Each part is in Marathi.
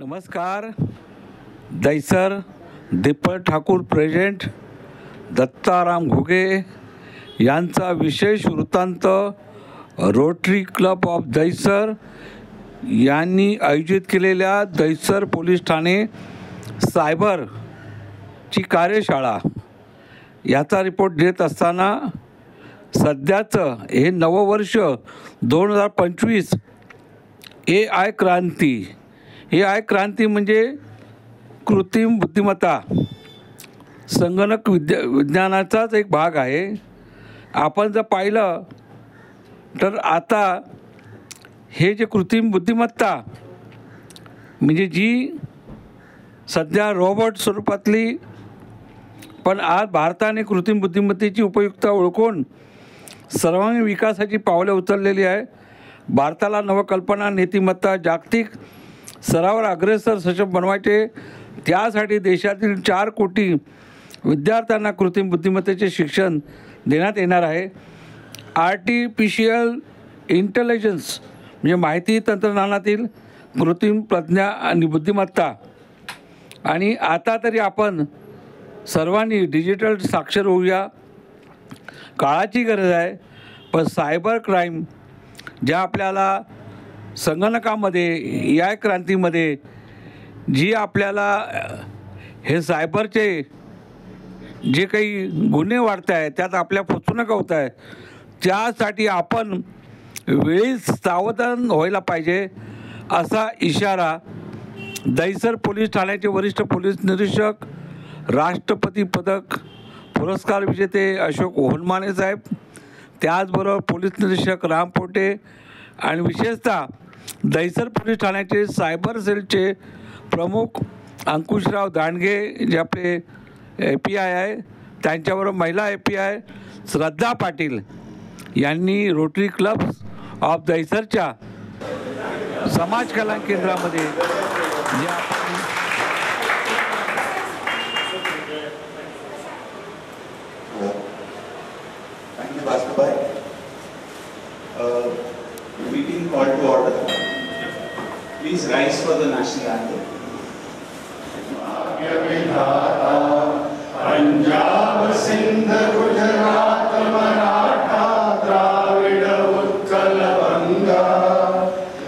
नमस्कार. दैसर दीपक ठाकूर प्रेझेंट दत्ताराम घुगे यांचा विशेष वृत्तांत रोटरी क्लब ऑफ दैसर यांनी आयोजित केलेल्या दैसर पोलीस ठाणे सायबरची कार्यशाळा याचा रिपोर्ट देत असताना सध्याचं हे नववर्ष 2025 AI क्रांती. AI क्रांती म्हणजे कृत्रिम बुद्धिमत्ता संगणक विज्ञानाचाच एक भाग आहे. आपण जर पाहिलं तर आता हे जे कृत्रिम बुद्धिमत्ता म्हणजे जी सध्या रोबोट स्वरूपातली, पण आज भारताने कृत्रिम बुद्धिमत्तेची उपयुक्तता ओळखून सर्वांगीण विकासाची पावले उचललेली आहे. भारताला नवकल्पना नीतिमत्ता जागतिक स्तरावर अग्रेसर सक्षम बनवायचे. त्यासाठी देशातील 4 कोटी विद्यार्थ्यांना कृत्रिम बुद्धिमत्तेचे शिक्षण देण्यात येणार आहे. आर्टिफिशियल इंटेलिजन्स म्हणजे माहिती तंत्रज्ञानातील कृत्रिम प्रज्ञा आणि बुद्धिमत्ता. आणि आता तरी आपण सर्वांनी डिजिटल साक्षर होऊया, काळाची गरज आहे. पण सायबर क्राईम ज्या आपल्याला संगणकामध्ये AI क्रांतीमध्ये जी आपल्याला हे सायबरचे जे काही गुन्हे वाढत आहेत त्यात आपल्या फसवणूक होत आहे, त्यासाठी आपण वेळीच सावधान व्हायला पाहिजे असा इशारा दैसर पोलीस ठाण्याचे वरिष्ठ पोलीस निरीक्षक, राष्ट्रपती पदक पुरस्कार विजेते अशोक होनमाने साहेब, त्याचबरोबर पोलीस निरीक्षक राम पोटे आणि विशेषतः दैसर पोलीस ठाण्याचे सायबर सेलचे प्रमुख अंकुशराव दांडगे जे आपले API आहे, त्यांच्याबरोबर महिला API श्रद्धा पाटील यांनी रोटरी क्लब ऑफ दैसरच्या समाज कल्याण केंद्रामध्ये जे आपण meeting call to order. Please rise for the national anthem. Punjab, Sindh, Gujarat, Maratha, Dravid, Utkal, Banga,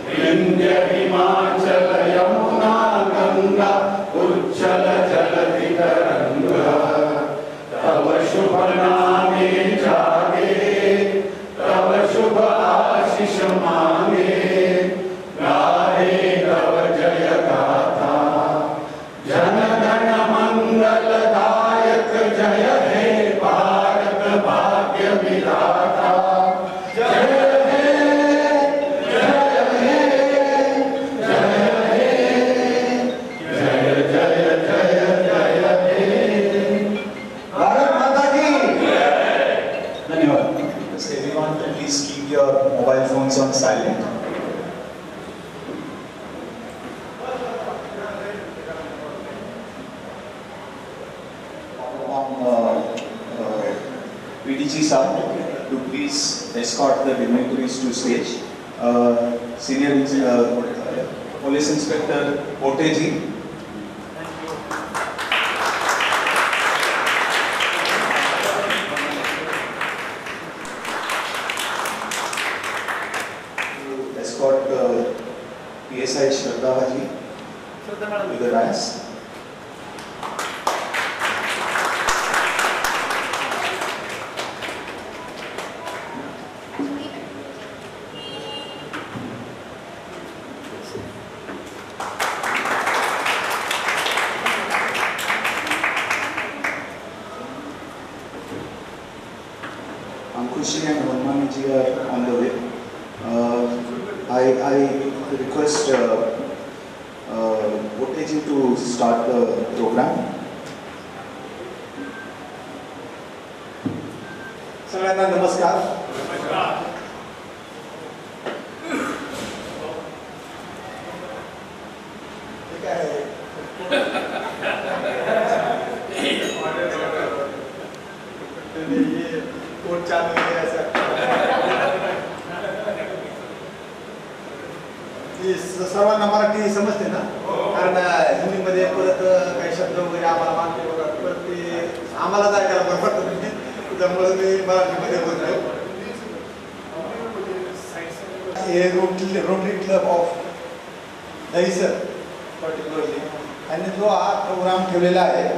Vindhya, Himachal, Yamuna, Ganga, Uchchal, Jalati, Taranga, Tav Shubh Naame Jage, Tav Shubh Ashish मांगे, गाहे तव जय गाथा, जन गण मंगलदायक जय हे भारत भाग्य विधाता. जय हे जय हे जय हे जय जय जय जय हे भारत माता की. धन्यवाद. Everyone, please keep your mobile phones on silent. PDG sir, to please escort the dignitaries to stage. Senior Police Inspector Poteji. Escort PSI Shraddha Haji to the dais. Ankushi and Honmani ji are on the way. I request Poteji to start the program. सगळ्यांना नमस्कार. कोर्ट चालू है ऐसा. सर्वांना मराठी समजते ना? क्लब ऑफ दहिसर पर्टिक्युलरली यांनी जो हा प्रोग्राम ठेवलेला आहे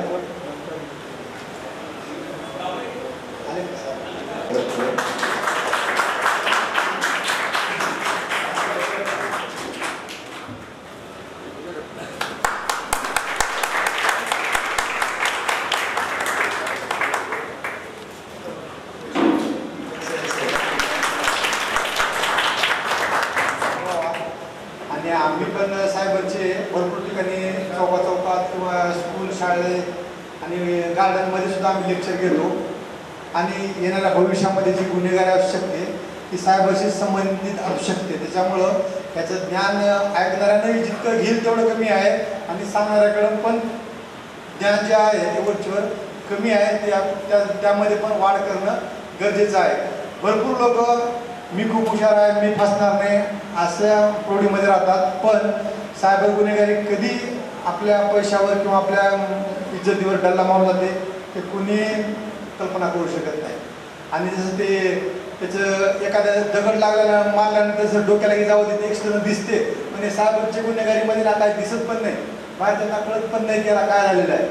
आणि आम्ही पण सायबरचे भरपूर ठिकाणी चौकात किंवा स्कूल शाळेत आणि गार्डनमध्ये सुद्धा आम्ही लेक्चर घेतो आणि येणाऱ्या भविष्यामध्ये जी गुन्हेगारी असू शकते ती सायबरशी संबंधित असू शकते. त्याच्यामुळं याचं ज्ञान ऐकणाऱ्यांनाही जितकं घेईल तेवढं कमी आहे आणि सांगणाऱ्याकडं पण ज्ञान जे आहे ते वरचीवर कमी आहे. त्यामध्ये पण वाढ करणं गरजेचं आहे. भरपूर लोक मी खूप हुशार आहे, मी फसणार नाही अशा प्रौढीमध्ये राहतात, पण सायबर गुन्हेगारी कधी आपल्या पैशावर किंवा आपल्या इज्जतीवर डल्ला मारून जाते ते कुणी कल्पना करू शकत नाही. आणि जसं त्याचं एखाद्या दगड लागल्यानं मारल्यानंतर जर डोक्याला जावं तिथे एक्स्टर्नल दिसते, म्हणजे सायबरच्या गुन्हेगारीमध्ये ना काय दिसत पण नाही, बाहेर त्यांना कळत पण नाही की याला काय झालेलं आहे,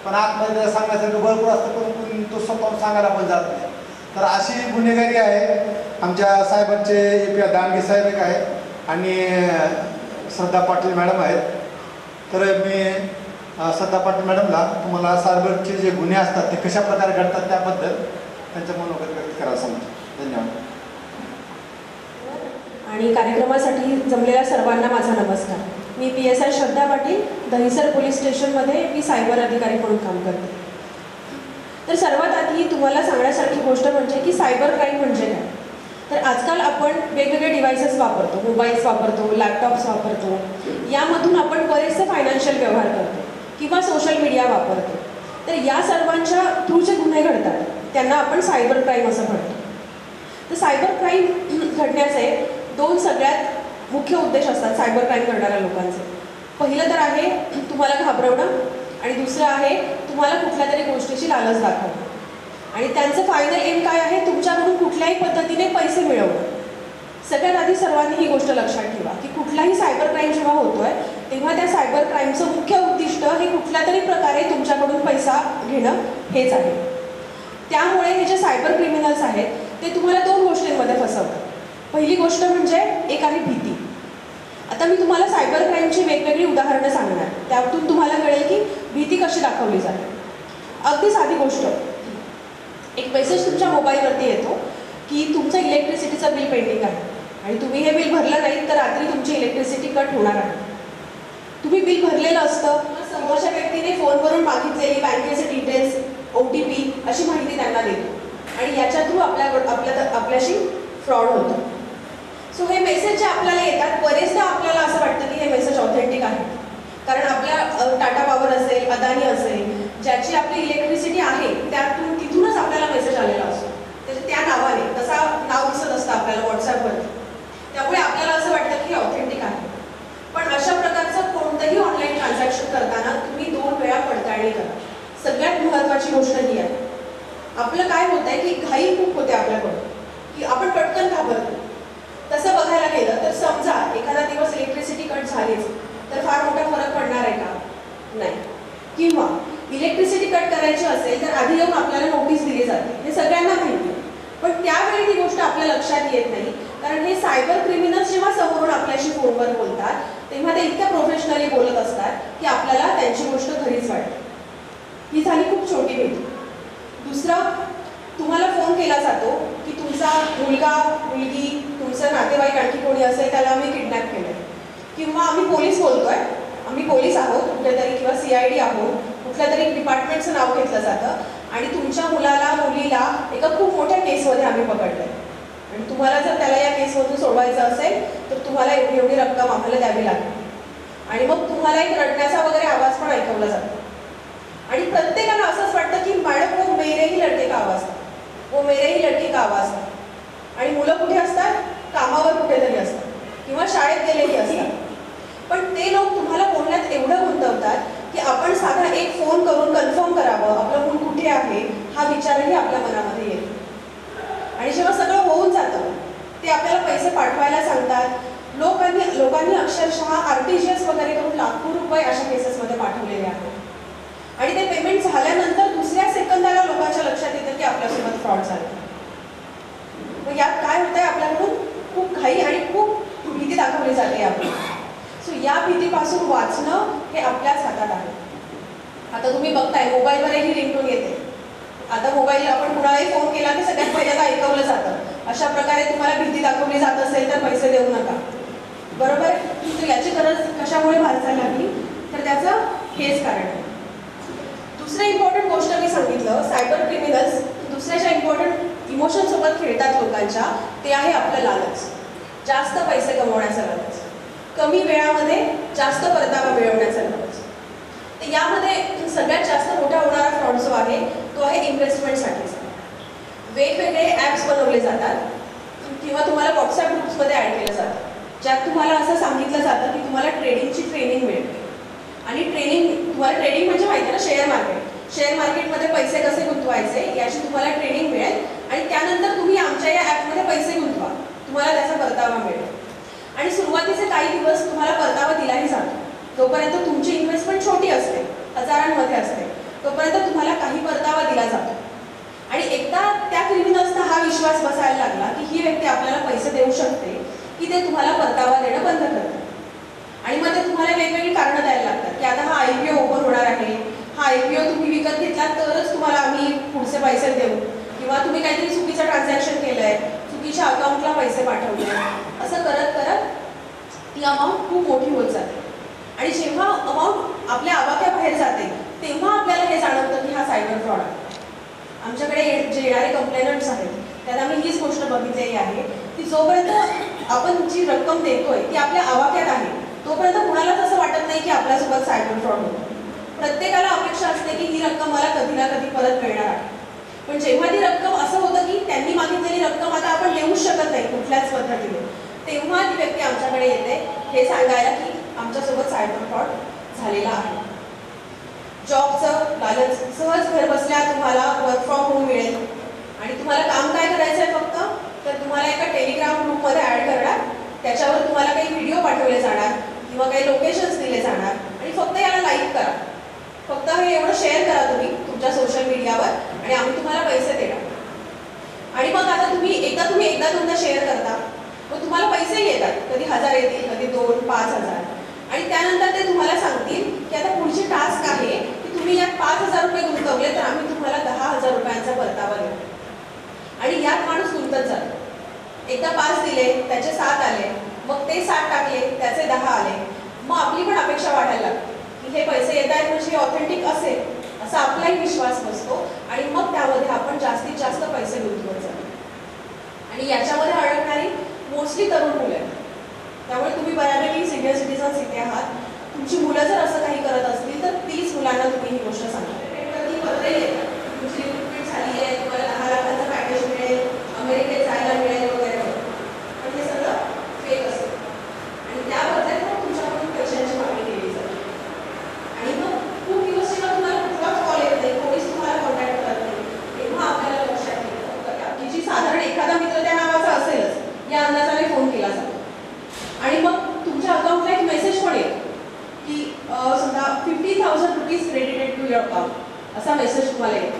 पण आतमध्ये त्याला सांगण्यासारखं भरपूर असतं, पण कुणी तो स्वतःहून सांगायला पण जात नाही. तर अशी गुन्हेगारी आहे. आमच्या सायबरचे AP दांडगे साहेब एक आहे आणि श्रद्धा पाटील मॅडम आहेत. तर मी श्रद्धा पाटील मॅडमला तुम्हाला सायबरचे जे गुन्हे असतात ते कशा प्रकारे घडतात त्याबद्दल त्यांचं मनोगत व्यक्त करायला सांगतो. धन्यवाद. आणि कार्यक्रमासाठी जमलेल्या सर्वांना माझा नमस्कार. मी PSI श्रद्धा पाटील, दहिसर पोलीस स्टेशनमध्ये मी सायबर अधिकारी म्हणून काम करते. तर सर्वात आधी तुम्हाला सांगण्यासारखी गोष्ट म्हणजे की सायबर क्राईम म्हणजे काय. तर आजकाल आपण वेगवेगळे डिव्हायसेस वापरतो, मोबाईल्स वापरतो, लॅपटॉप्स वापरतो, यामधून आपण बरेचसे फायनान्शियल व्यवहार करतो किंवा सोशल मीडिया वापरतो. तर या सर्वांच्या थ्रू जे गुन्हे घडतात त्यांना आपण सायबर क्राईम असं म्हणतो. तर सायबर क्राईम घडण्याचे दोन सगळ्यात मुख्य उद्देश असतात सायबर क्राईम करणाऱ्या लोकांचे. पहिलं तर आहे तुम्हाला घाबरवणं आणि दुसरं आहे तुम्हाला कुठल्या तरी गोष्टीची लालच दाखवणं. आणि त्यांचं फायनल एम काय आहे, तुमच्याकडून कुठल्याही पद्धतीने पैसे मिळवणं. सगळ्यात आधी सर्वांनी ही गोष्ट लक्षात ठेवा की कुठलाही सायबर क्राईम जेव्हा होतोय तेव्हा त्या सायबर क्राईमचं मुख्य उद्दिष्ट हे कुठल्या तरी प्रकारे तुमच्याकडून पैसा घेणं हेच आहे. त्यामुळे हे जे सायबर क्रिमिनल्स आहेत ते तुम्हाला दोन गोष्टींमध्ये फसवतात. पहिली गोष्ट म्हणजे एक आहे भीती. आता मी तुम्हाला सायबर क्राईमची वेगवेगळी उदाहरणं सांगणार, त्यातून तुम्हाला कळेल की भीती कशी दाखवली जाते. अगदी साधी गोष्ट, एक मेसेज तुमच्या मोबाईलवरती येतो की तुमचं इलेक्ट्रिसिटीचं बिल पेंडिंग आहे आणि तुम्ही हे बिल भरलं नाही तर रात्री तुमची इलेक्ट्रिसिटी कट होणार आहे. तुम्ही बिल भरलेलं असतं, समोरच्या व्यक्तीने फोनवरून मागितलेली बँकेचे डिटेल्स, OTP अशी माहिती त्यांना देतो आणि याच्या थ्रू आपल्याशी फ्रॉड होतो. सो हे मेसेज जे आपल्याला येतात बरेचदा आपल्याला असं वाटतं की हे मेसेज ऑथेंटिक आहे, कारण आपल्या टाटा पॉवर असेल, अदानी असेल, ज्याची आपली इलेक्ट्रिसिटी आहे तिथूनच आपल्याला मेसेज आलेला असतो. त्या नावाने तसा नाव दिसत असतं आपल्याला व्हॉट्सॲपवरती, त्यामुळे आपल्याला असं वाटतं की ऑथेंटिक आहे. पण अशा प्रकारचं कोणतंही ऑनलाईन ट्रान्झॅक्शन करताना तुम्ही 2 वेळा पडताळणी करा. सगळ्यात महत्त्वाची गोष्ट ही आहे. आपलं काय होत आहे की घाई खूप होते आपल्याकडून की आपण पटकन घाबरतो. तसं बघायला गेलं तर समजा एखादा दिवस इलेक्ट्रिसिटी कट झालीच तर फार मोठा फरक पडणार आहे का? नाही. किंवा इलेक्ट्रिसिटी कट करायची असेल तर आधी येऊन आपल्याला नोटीस दिली जाते, हे सगळ्यांना माहिती आहे. पण त्यावेळी ती गोष्ट आपल्या लक्षात येत नाही, कारण हे सायबर क्रिमिनल्स जेव्हा समोरून आपल्याशी फोनवर बोलतात तेव्हा ते इतक्या प्रोफेशनली बोलत असतात की आपल्याला त्यांची गोष्ट खरीच वाटते. ही झाली खूप छोटी भीती. दुसरं, तुम्हाला फोन केला जातो की तुमचा मुलगा, मुलगी, तुमचं नातेवाईक आणखी कोणी असेल त्याला आम्ही किडनॅप केलं, किंवा आम्ही पोलीस बोलतोय, आम्ही पोलीस आहोत कुठेतरी किंवा CID आहोत, कुठल्या तरी डिपार्टमेंटचं नाव घेतलं जातं आणि तुमच्या मुलाला, मुलीला एका खूप मोठ्या केसमध्ये आम्ही पकडलंय आणि तुम्हाला जर त्याला या केसमधून सोडवायचं असेल तर तुम्हाला एवढी रक्कम आम्हाला द्यावी लागेल. आणि मग तुम्हाला एक रडण्याचा वगैरे आवाज पण ऐकवला जातो आणि प्रत्येकाला असंच वाटतं की मॅडम वो मेरे ही लड़के का आवाज था, वो मेरे ही लड़की का आवाज था. आणि मुलं कुठे असतात? कामावर कुठेतरी असतात किंवा शाळेत गेलेली असतात. पण ते लोक तुम्हाला बोलण्यात एवढं गुंतवतात की आपण साधा एक फोन करून कन्फर्म करावं आपलं मूल कुठे आहे हा विचारही आपल्या मनामध्ये येतो. आणि जेव्हा सगळं होऊन जातं ते आपल्याला पैसे पाठवायला सांगतात, लोकांनी अक्षरशः RTGS वगैरे करून लाखो रुपये अशा केसेसमध्ये पाठवलेले आहेत. आणि ते पेमेंट झाल्यानंतर दुसऱ्या सेकंदाला लोकांच्या लक्षात येतं की आपल्यासोबत फ्रॉड झाला. मग यात काय होतंय, आपल्याकडून खूप घाई आणि खूप भीती दाखवली जाते आपल्याला. सो या भीतीपासून वाचणं हे आपल्याच हातात आहे. आता तुम्ही बघताय मोबाईलवरही रिंगटोन येते. आता मोबाईल आपण कुणालाही फोन केला की सगळ्यात पहिल्यांदा ऐकवलं जातं. अशा प्रकारे तुम्हाला भीती दाखवली जात असेल तर पैसे देऊ नका, बरोबर. तर याची गरज कशामुळे भासायला लागली, तर त्याचं हेच कारण आहे. दुसरं इम्पॉर्टंट गोष्ट मी सांगितलं, सायबर क्रिमिनल्स दुसऱ्याच्या इम्पॉर्टंट इमोशनसोबत खेळतात लोकांच्या. ते आहे आपलं लालच, जास्त पैसे कमवण्याचं लालच, कमी वेळामध्ये जास्त परतावा मिळवण्याचा लालच. तर यामध्ये सगळ्यात जास्त मोठा होणारा फ्रॉड जो आहे तो आहे इन्व्हेस्टमेंटसाठीचा. वेगवेगळे ॲप्स बनवले जातात किंवा तुम्हाला व्हॉट्सॲप ग्रुप्समध्ये ॲड केलं जातं, ज्यात तुम्हाला असं सांगितलं जातं की तुम्हाला ट्रेडिंगची ट्रेनिंग मिळते. आणि तुम्हाला ट्रेडिंग म्हणजे माहिती आहे ना, शेअर मार्केटमध्ये पैसे कसे गुंतवायचे याची तुम्हाला ट्रेनिंग मिळेल. आणि त्यानंतर तुम्ही आमच्या या ॲपमध्ये पैसे गुंतवा, तुम्हाला त्याचा परतावा मिळेल. आणि सुरुवातीचे काही दिवस तुम्हाला परतावा दिलाही जातो. जोपर्यंत तुमची इन्व्हेस्टमेंट छोटी असते, हजारांमध्ये असते, तोपर्यंत तुम्हाला काही परतावा दिला जातो. आणि एकदा त्या क्रिमिनल्सना हा विश्वास बसायला लागला की ही व्यक्ती आपल्याला पैसे देऊ शकते, की ते तुम्हाला परतावा देणं बंद करतात. आणि मग ते तुम्हाला वेगवेगळी कारणं द्यायला लागतात की आता हा IPO ओपन होणार आहे, हा IPO तुम्ही विकत घेतला तरच तुम्हाला आम्ही पुढचे पैसे देऊ, किंवा तुम्ही काहीतरी चुकीचं ट्रान्झॅक्शन केलंय, चुकीच्या अकाउंटला पैसे पाठवले. असं करत करत ती अमाऊंट खूप मोठी होत जाते. आणि जेव्हा अमाऊंट आपल्या आवाक्याबाहेर जाते तेव्हा आपल्याला हे जाणवतं की हा सायबर फ्रॉड आहे. आमच्याकडे जे येणारे कंप्लेनंट्स आहेत त्यात आम्ही हीच गोष्ट बघितलेली आहे की जोपर्यंत आपण जी रक्कम देतोय ती आपल्या आवाक्यात आहे तोपर्यंत कुणालाच असं वाटत नाही की आपल्यासोबत सायबर फ्रॉड होतो. प्रत्येकाला अपेक्षा असते की ही रक्कम मला कधी ना कधी परत मिळणार आहे. पण जेव्हा ती रक्कम असं होतं की त्यांनी मागितलेली रक्कम आता आपण देऊच शकत नाही कुठल्याच पद्धतीने, तेव्हा ती व्यक्ती आमच्याकडे येते हे सांगायला की आमच्यासोबत सायबर फ्रॉड झालेला आहे. जॉबचं लालच, सहज घर बसल्या तुम्हाला वर्क फ्रॉम होम मिळेल आणि तुम्हाला काम काय करायचं आहे फक्त, तर तुम्हाला एका टेलिग्राम ग्रुपमध्ये ॲड करणार, त्याच्यावर तुम्हाला काही व्हिडिओ पाठवले जाणार किंवा काही लोकेशन्स दिले जाणार आणि फक्त याला लाईक करा, फक्त हे एवढं शेअर करा तुम्ही तुमच्या सोशल मीडियावर आणि आम्ही तुम्हाला पैसे देणार. आणि मग आता तुम्ही एकदा दोनदा शेअर करता, मग तुम्हाला पैसे येतात, कधी 1000 येतील, कधी 2, 5000. आणि त्यानंतर ते तुम्हाला सांगतील की आता पुढची टास्क आहे की तुम्ही यात 5000 रुपये गुंतवले तर आम्ही तुम्हाला 10,000 रुपयांचा परतावा देऊ. आणि यात माणूस गुंतत जातो. एकदा 5 दिले, त्याचे 7 आले, मग ते 7 टाकले, त्याचे 10 आले. मग आपली पण अपेक्षा वाढायला लागते की हे पैसे येत आहेत म्हणजे ऑथेंटिक असेल असा आपलाही विश्वास बसतो आणि मग त्यामध्ये आपण जास्तीत जास्त पैसे गुंतवत जातो. आणि याच्यामध्ये अडकणारी मोस्टली तरुण मुलं आहेत. त्यामुळे तुम्ही बऱ्यापैकी सिनियर सिटीजन्स इथे आहात. तुमची मुलं जर असं काही करत असतील तर प्लीज मुलांना तुम्ही ही गोष्ट सांगा. पत्र येतात तुमची रिक्रुटमेंट झाली आहे, तुम्हाला 10 लाखांचं पॅकेज मिळेल, अमेरिकेत जायला मिळेल वगैरे वगैरे. पण हे सगळं फेक असतं आणि त्याबद्दल मग तुमच्याकडून पैशांची मागणी केली जाते. आणि मग खूप दिवस जेव्हा तुम्हाला कुठलाच कॉल येत नाही, कोणीच तुम्हाला कॉन्टॅक्ट करत नाही, तेव्हा आपल्याला लक्षात येतं की जी साधारण एखादा मित्र त्या नावाचा असेलच या अंदाजाने फोन केला जातो. आणि मग तुमच्या अकाउंटला एक मेसेज पण येतो की समजा 50,000 rupees credited to your account असा मेसेज तुम्हाला येतो.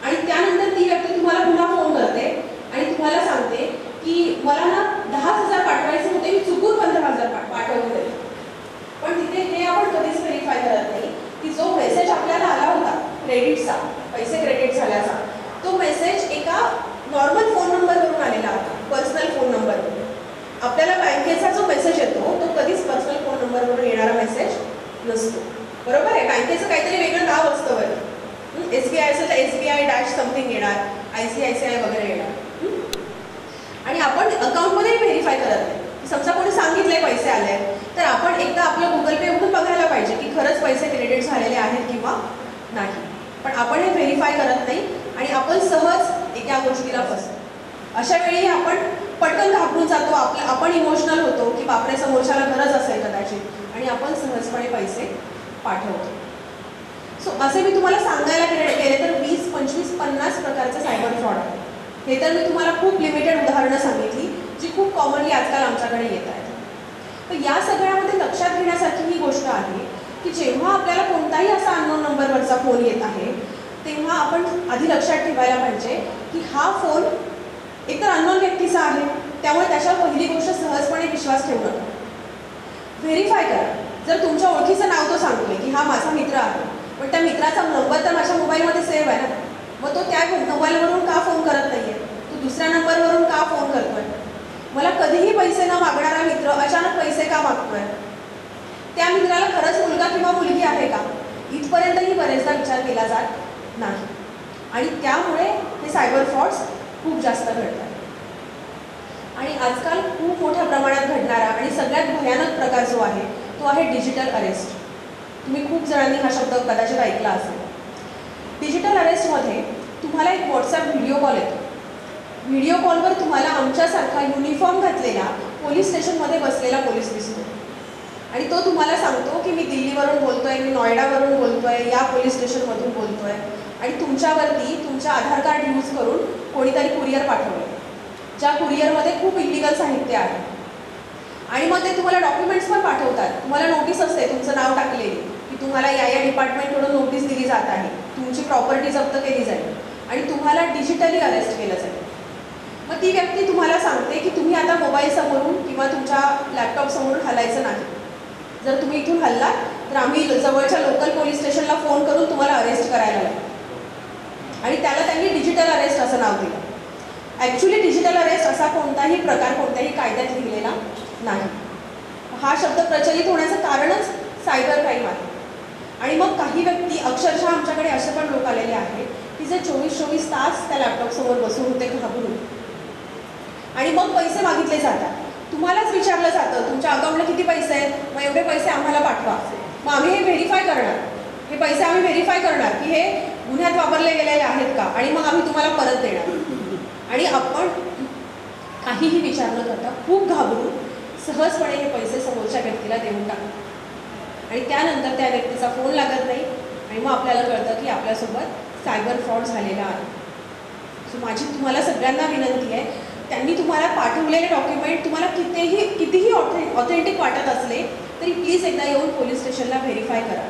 आणि त्यानंतर ती व्यक्ती तुम्हाला पुन्हा फोन करते आणि तुम्हाला सांगते की मला ना 10,000 पाठवायचे होते, मी चुकून 15,000 पाठवले होते. पण तिथे हे आपण कधीच व्हेरीफाय करत नाही की जो मेसेज आपल्याला आला होता क्रेडिटचा, पैसे क्रेडिट झाल्याचा, तो मेसेज एका नॉर्मल फोन नंबरवरून आलेला होता, पर्सनल फोन नंबरवरून. आपल्याला बँकेचा जो मेसेज येतो तो कधीच पर्सनल फोन नंबरवरून येणारा मेसेज नसतो, बरोबर आहे. बँकेचं काहीतरी वेगळं नाव असतं बरं. SBI असेल तर SBI- समथिंग येणार, ICICI वगैरे येणार. आणि आपण अकाउंटमध्ये व्हेरीफाय करत नाही. समजा कोणी सांगितले पैसे आले तर आपण एकदा आपलं गुगल पे उघडून बघायला पाहिजे की खरंच पैसे क्रेडिट झालेले आहेत किंवा नाही. पण आपण हे व्हेरीफाय करत नाही आणि आपण सहज एका गोष्टीला फसतो. अशा वेळी आपण पटकन घाबरून जातो, आपण इमोशनल होतो की बापरे समोरच्याला गरज असेल कदाचित आणि आपण सहजपणे पैसे पाठवतो. सो असे मी तुम्हाला सांगायला गेले तर 20, 25, 50 प्रकारचे सायबर फ्रॉड आहेत. हे तर मी तुम्हाला खूप लिमिटेड उदाहरणं सांगितली जी खूप कॉमनली आजकाल आमच्याकडे येत आहेत. तर या सगळ्यामध्ये लक्षात घेण्यासारखी ही गोष्ट आहे की जेव्हा आपल्याला कोणताही असा अननोन नंबरवरचा फोन येत आहे तेव्हा आपण आधी लक्षात ठेवायला पाहिजे की हा फोन एकतर अननोन व्यक्तीचा आहे, त्यामुळे त्याच्यावर पहिली गोष्ट सहजपणे विश्वास ठेवू नका. व्हेरीफाय करा. जर तुमच्या ओळखीचं नाव तो सांगतोय की हा माझा मित्र आहे, पण त्या मित्राचा नंबर तर माझ्या मोबाईलमध्ये सेव्ह आहे ना, मग तो त्या मोबाईलवरून का फोन करत नाहीये, तो दुसऱ्या नंबरवरून का फोन करतोय, मला कधीही पैसे न मागणारा मित्र अचानक पैसे का मागतोय, त्या मित्राला खरंच मुलगा किंवा मुलगी आहे का, इथपर्यंतही बरेचदा विचार केला जात नाही. आणि त्यामुळे हे सायबर फ्रॉड्स खूप जास्त घडतात. आणि आजकाल खूप मोठ्या प्रमाणात घडणारा आणि सगळ्यात भयानक प्रकार जो आहे तो आहे डिजिटल अरेस्ट. तुम्ही खूप जणांनी हा शब्द कदाचित ऐकला असेल. डिजिटल अरेस्टमध्ये तुम्हाला एक व्हॉट्सॲप व्हिडिओ कॉल येतो. व्हिडिओ कॉलवर तुम्हाला आमच्यासारखा युनिफॉर्म घातलेला पोलीस स्टेशनमध्ये बसलेला पोलीस दिसतो आणि तो तुम्हाला सांगतो की मी दिल्लीवरून बोलतोय, मी नॉयडावरून बोलतोय, या पोलीस स्टेशनमधून बोलतोय आणि तुमच्यावरती तुमचं आधार कार्ड यूज करून कोणीतरी कुरिअर पाठवलं, ज्या कुरिअरमध्ये खूप इलिगल साहित्य आहे. आणि मग ते तुम्हाला डॉक्युमेंट्स पण पाठवतात. तुम्हाला नोटीस असते तुमचं नाव टाकलेली की तुम्हाला या डिपार्टमेंटकडून नोटीस दिली जात आहे, तुमची प्रॉपर्टी जप्त केली जाईल आणि तुम्हाला डिजिटली अरेस्ट केलं जाईल. मग ती व्यक्ती तुम्हाला सांगते की तुम्ही आता मोबाईल समोरून किंवा तुमच्या लॅपटॉप समोरून हलायचं नाही. जर तुम्ही इथून हल्लात तर आम्ही जवळच्या लोकल पोलीस स्टेशनला फोन करून तुम्हाला अरेस्ट करायला लागेल. आणि त्याला त्यांनी डिजिटल अरेस्ट असं नाव दिलं. ॲक्च्युली डिजिटल अरेस्ट असा कोणताही प्रकार कोणत्याही कायद्यात लिहिलेला नाही. हा शब्द प्रचलित होण्याचं कारणच सायबर क्राईम आहे. आणि मग काही व्यक्ती अक्षरशः आमच्याकडे असे पण लोक आलेले आहेत की जे 24-24 तास त्या लॅपटॉपसमोर बसून होते घाबरून आणि मग पैसे मागितले जातात. तुम्हालाच विचारलं जातं तुमच्या अकाउंटला किती पैसे आहेत, मग एवढे पैसे आम्हाला पाठवा. मग आम्ही हे व्हेरीफाय करणार, हे पैसे आम्ही व्हेरीफाय करणार की हे गुन्ह्यात वापरले गेलेले आहेत का, आणि मग आम्ही तुम्हाला परत देणार. आणि आपण काहीही विचार न करता खूप घाबरून सहजपणे हे पैसे समोरच्या व्यक्तीला देऊन टाकतो आणि त्यानंतर त्या व्यक्तीचा फोन लागत नाही आणि मग आपल्याला कळतं की आपल्यासोबत सायबर फ्रॉड झालेला आहे. सो माझी तुम्हाला सगळ्यांना विनंती आहे, त्यांनी तुम्हाला पाठवलेले डॉक्युमेंट तुम्हाला कितीही ऑथेंटिक वाटत असले तरी प्लीज एकदा येऊन पोलीस स्टेशनला व्हेरीफाय करा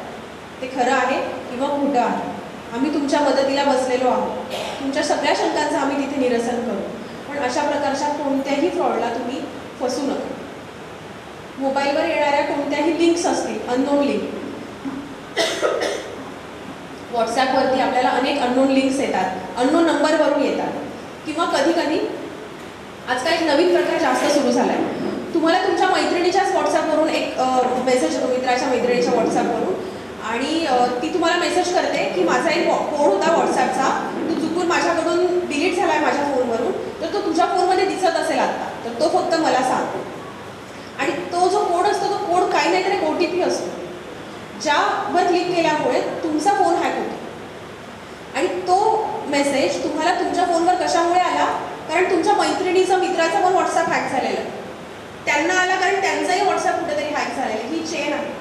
ते खरं आहे किंवा खोटं आहे. आम्ही तुमच्या मदतीला बसलेलो आहोत. तुमच्या सगळ्या शंकांचं आम्ही तिथे निरसन करू. पण अशा प्रकारच्या कोणत्याही फ्रॉडला तुम्ही फसू नका. मोबाईलवर येणाऱ्या कोणत्याही लिंक्स असतील, अननोन लिंक, व्हॉट्सॲपवरती आपल्याला अनेक अननोन लिंक्स येतात, अननोन नंबरवरून येतात. किंवा कधी कधी आजकाल एक नवीन प्रकार जास्त सुरू झाला आहे. तुम्हाला तुमच्या मैत्रिणीच्याच व्हॉट्सॲपवरून एक मेसेज येतो, मित्राच्या मैत्रिणीच्या व्हॉट्सॲपवरून, आणि ती तुम्हाला मेसेज करते की माझा एक कोड होता व्हॉट्सॲपचा, तो चुकून माझ्याकडून डिलीट झाला आहे माझ्या फोनवरून, तर तो तुझ्या फोनमध्ये दिसत असेल आत्ता, तर तो फक्त मला सांग. आणि तो जो कोड असतो तो कोड काही नाही तर एक OTP असतो, ज्यावर क्लिक केल्यामुळे तुमचा फोन हॅक होतो. आणि तो मेसेज तुम्हाला तुमच्या फोनवर कशामुळे आला, कारण तुमच्या मैत्रिणीचं मित्राचं पण व्हॉट्सॲप हॅक झालेलं, त्यांना आला कारण त्यांचंही व्हॉट्सॲप कुठेतरी हॅक झालेलं. ही चेन आहे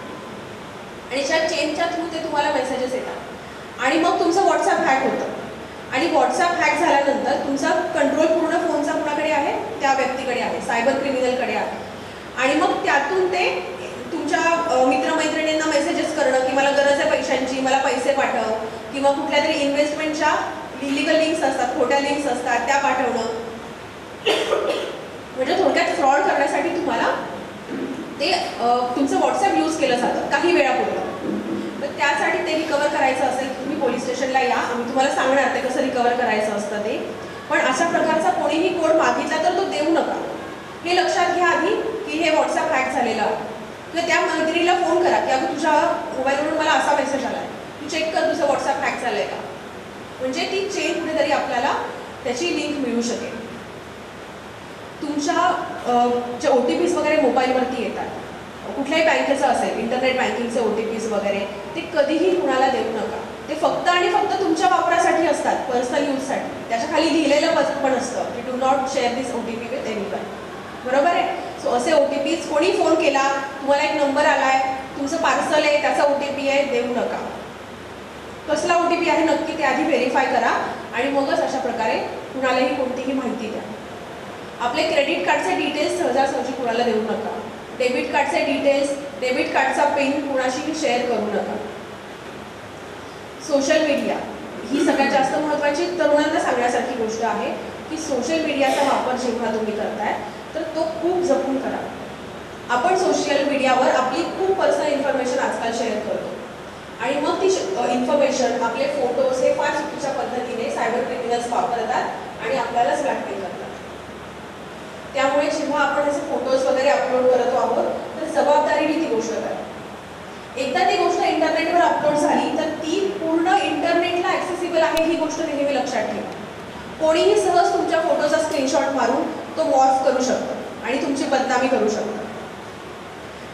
आणि ज्या चेनच्या थ्रू ते तुम्हाला मेसेजेस येतात आणि मग तुमचं व्हॉट्सॲप हॅक होतं. आणि व्हॉट्सॲप हॅक झाल्यानंतर तुमचा कंट्रोल पूर्ण फोनचा कुणाकडे आहे, त्या व्यक्तीकडे आहे, सायबर क्रिमिनलकडे आहे. आणि मग त्यातून ते तुमच्या मित्रमैत्रिणींना मेसेजेस करणं की मला गरज आहे पैशांची, मला पैसे पाठव, किंवा कुठल्या तरी इन्व्हेस्टमेंटच्या इलिगल लिंक्स असतात, खोट्या लिंक्स असतात, त्या पाठवणं. म्हणजे थोडक्यात फ्रॉड करण्यासाठी तुम्हाला ते तुमचं व्हॉट्सॲप यूज केलं जातं काही वेळापूर्वी. तर त्यासाठी ते रिकवर करायचं असेल तुम्ही पोलीस स्टेशनला या, आम्ही तुम्हाला सांगणार ते कसं रिकवर करायचं असतं ते. पण अशा प्रकारचा कोणीही कोड मागितला तर तो देऊ नका. हे लक्षात घ्या आधी की हे व्हॉट्सॲप हॅक झालेलं आहे, किंवा त्या मैत्रिणीला फोन करा की अगं तुझ्या मोबाईलवरून मला असा मेसेज आला आहे, तू चेक कर तुझं व्हॉट्सॲप हॅक झालं आहे का. म्हणजे ती चेन कुठेतरी आपल्याला त्याची लिंक मिळू शकेल. तुमच्या जे OTPs वगैरे मोबाईलवरती येतात, कुठल्याही बँकेचं असेल, इंटरनेट बँकिंगचे OTPs वगैरे, ते कधीही कुणाला देऊ नका. ते फक्त आणि फक्त तुमच्या वापरासाठी असतात, पर्सनल यूजसाठी. त्याच्या खाली लिहिलेलं पण असतं की do not share this OTP with anyone. बरोबर आहे. सो असे OTPs कोणी फोन केला, तुम्हाला एक नंबर आला आहे, तुमचं पार्सल आहे, त्याचा OTP आहे, देऊ नका. कसला OTP आहे नक्की ते आधी व्हेरीफाय करा आणि मगच अशा प्रकारे कुणालाही कोणतीही माहिती द्या. आपले क्रेडिट कार्डचे डिटेल्स सहजासहजी कुणाला देऊ नका. डेबिट कार्डचे डिटेल्स, डेबिट कार्डचा पिन कुणाशी शेअर करू नका. सोशल मीडिया ही सगळ्यात जास्त महत्त्वाची तरुणांना सांगण्यासारखी गोष्ट आहे की सोशल मीडियाचा वापर जेव्हा तुम्ही करताय तर तो खूप जपून करा. आपण सोशल मीडियावर आपली खूप पर्सनल इन्फॉर्मेशन आजकाल शेअर करतो आणि मग ती इन्फॉर्मेशन, आपले फोटोज हे फार चुकीच्या पद्धतीने सायबर क्रिमिनल्स वापरतात आणि आपल्यालाच ब्लॅकमेल करतात. त्यामुळे जेव्हा आपण असे फोटोज वगैरे अपलोड करतो आहोत तर जबाबदारीने ती गोष्ट करा. एकदा ती गोष्ट इंटरनेटवर अपलोड झाली तर ती पूर्ण इंटरनेटला ॲक्सेसिबल आहे ही गोष्ट नेहमी लक्षात ठेवा. कोणीही सहज तुमच्या फोटोचा स्क्रीनशॉट मारून तो मॉर्फ करू शकतो आणि तुमची बदनामी करू शकतो.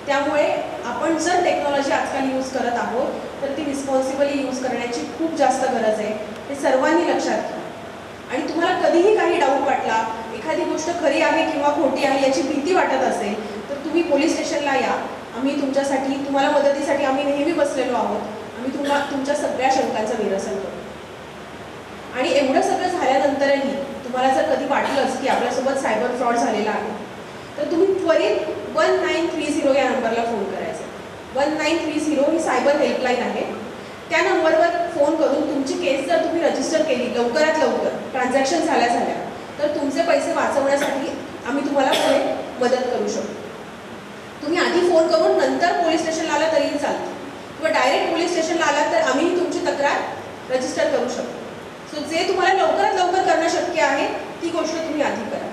त्यामुळे आपण जर टेक्नॉलॉजी आजकाल यूज करत आहोत तर ती रिस्पॉन्सिबली यूज करण्याची खूप जास्त गरज आहे. हे सर्वांनी लक्षात घ्या. आणि तुम्हाला कधीही काही डाऊट वाटला, एखादी गोष्ट खरी आहे किंवा खोटी आहे याची भीती वाटत असेल तर तुम्ही पोलीस स्टेशनला या. आम्ही तुमच्यासाठी, तुम्हाला मदतीसाठी आम्ही नेहमी बसलेलो आहोत. आम्ही तुमच्या सगळ्या शंकांचं निरसन करू. आणि एवढं सगळं झाल्यानंतरही तुम्हाला जर कधी वाटलंच की आपल्यासोबत सायबर फ्रॉड झालेला आहे तर तुम्ही त्वरित 1930 या नंबरला फोन करायचा. 1930 ही सायबर हेल्पलाईन आहे. त्या नंबरवर फोन करून तुमची केस जर तुम्ही रजिस्टर केली लवकरात लवकर, ट्रान्झॅक्शन झाल्या तर तुमचे पैसे वाचवण्यासाठी आम्ही तुम्हाला पुढे मदत करू शकतो. तुम्ही आधी फोन करून नंतर पोलीस स्टेशनला आला तरीही चालतं किंवा डायरेक्ट पोलीस स्टेशनला आला तर आम्ही तुमची तक्रार रजिस्टर करू शकतो. सो जे तुम्हाला लवकरात लवकर करणं शक्य आहे ती गोष्ट तुम्ही आधी करा.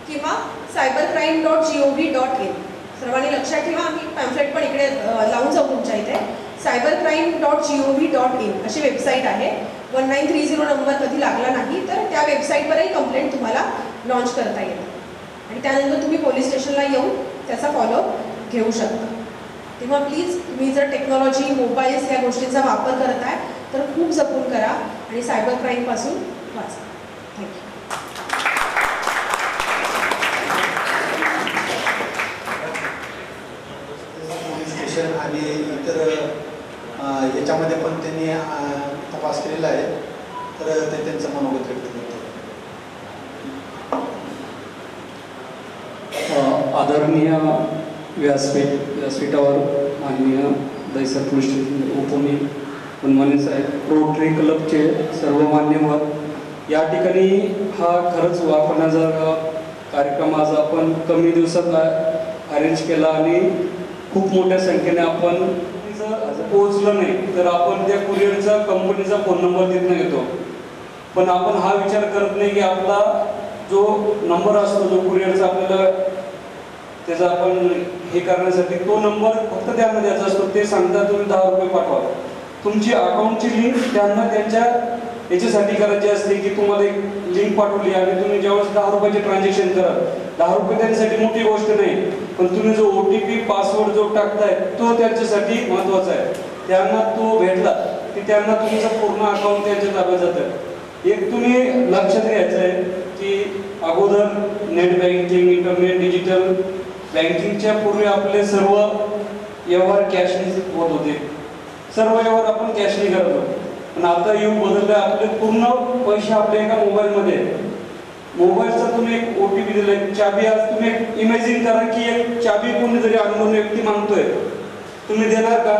किंवा cybercrime.gov.in सर्वांनी लक्षात ठेवा. आम्ही पॅम्फलेट पण इकडे लावून जाऊ तुमच्या इथे. cybercrime.gov.in अशी वेबसाईट आहे. 1930 नंबर कधी लागला नाही तर त्या वेबसाईटवरही कंप्लेंट तुम्हाला लॉन्च करता येईल आणि त्यानंतर तुम्ही पोलीस स्टेशनला येऊन त्याचा फॉलोअप घेऊ शकता. तेव्हा प्लीज तुम्ही जर टेक्नॉलॉजी, मोबाईल्स या गोष्टींचा वापर करताय तर खूप जपून करा आणि सायबर क्राईमपासून वाचा. थँक्यू. पोलीस स्टेशन आणि इतर याच्यामध्ये पण त्यांनी तपास केलेला आहे तर ते त्यांचं मनोगत व्यक्त करतो. आदरणीय व्यासपीठावर माननीय दहिसर पोलीस स्टेशन उपमी मनमाने साहेब, रोटरी क्लबचे सर्व मान्यवर, या ठिकाणी हा खरंच वापरण्याचा कार्यक्रम आज आपण कमी दिवसात अरेंज केला आणि खूप मोठ्या संख्येने आपण जर पोहोचलं नाही तर आपण त्या कुरिअरचा कंपनीचा फोन नंबर तिथनं घेतो. पण आपण हा विचार करत नाही की आपला जो नंबर असतो जो कुरिअरचा आपल्याला त्याचा आपण हे करण्यासाठी तो नंबर फक्त त्यांना द्यायचा असतो. ते सांगतात तुम्ही 10 रुपये पाठवा. तुमची अकाउंटची लिंक त्यांना त्यांच्या याच्यासाठी करायची असते की तुम्हाला एक लिंक पाठवली आणि तुम्ही ज्यावेळेस 10 रुपयाचे ट्रान्झॅक्शन करा, 10 रुपये त्यांच्यासाठी मोठी गोष्ट नाही, पण तुम्ही जो OTP पासवर्ड जो टाकताय तो त्यांच्यासाठी महत्त्वाचा आहे. त्यांना तो भेटला की त्यांना तुमचं पूर्ण अकाउंट त्यांच्या ताब्यात जातं. एक तुम्ही लक्षात घ्यायचं आहे की अगोदर नेट बँकिंग, इंटरनेट, डिजिटल बँकिंगच्या पूर्वी आपले सर्व व्यवहार कॅशने होत होते. सर्व व्यवहार आपण कॅशने करत होतो. पण आता युग बदललं, आपले पूर्ण पैसे आपल्या एका मोबाईलमध्ये. मोबाईलचा तुम्ही एक OTP दिला, एक चाबी. आज तुम्ही इमॅजिन करा की एक चाबी कोणीतरी अननोन व्यक्ती मागतोय, तुम्ही देणार का?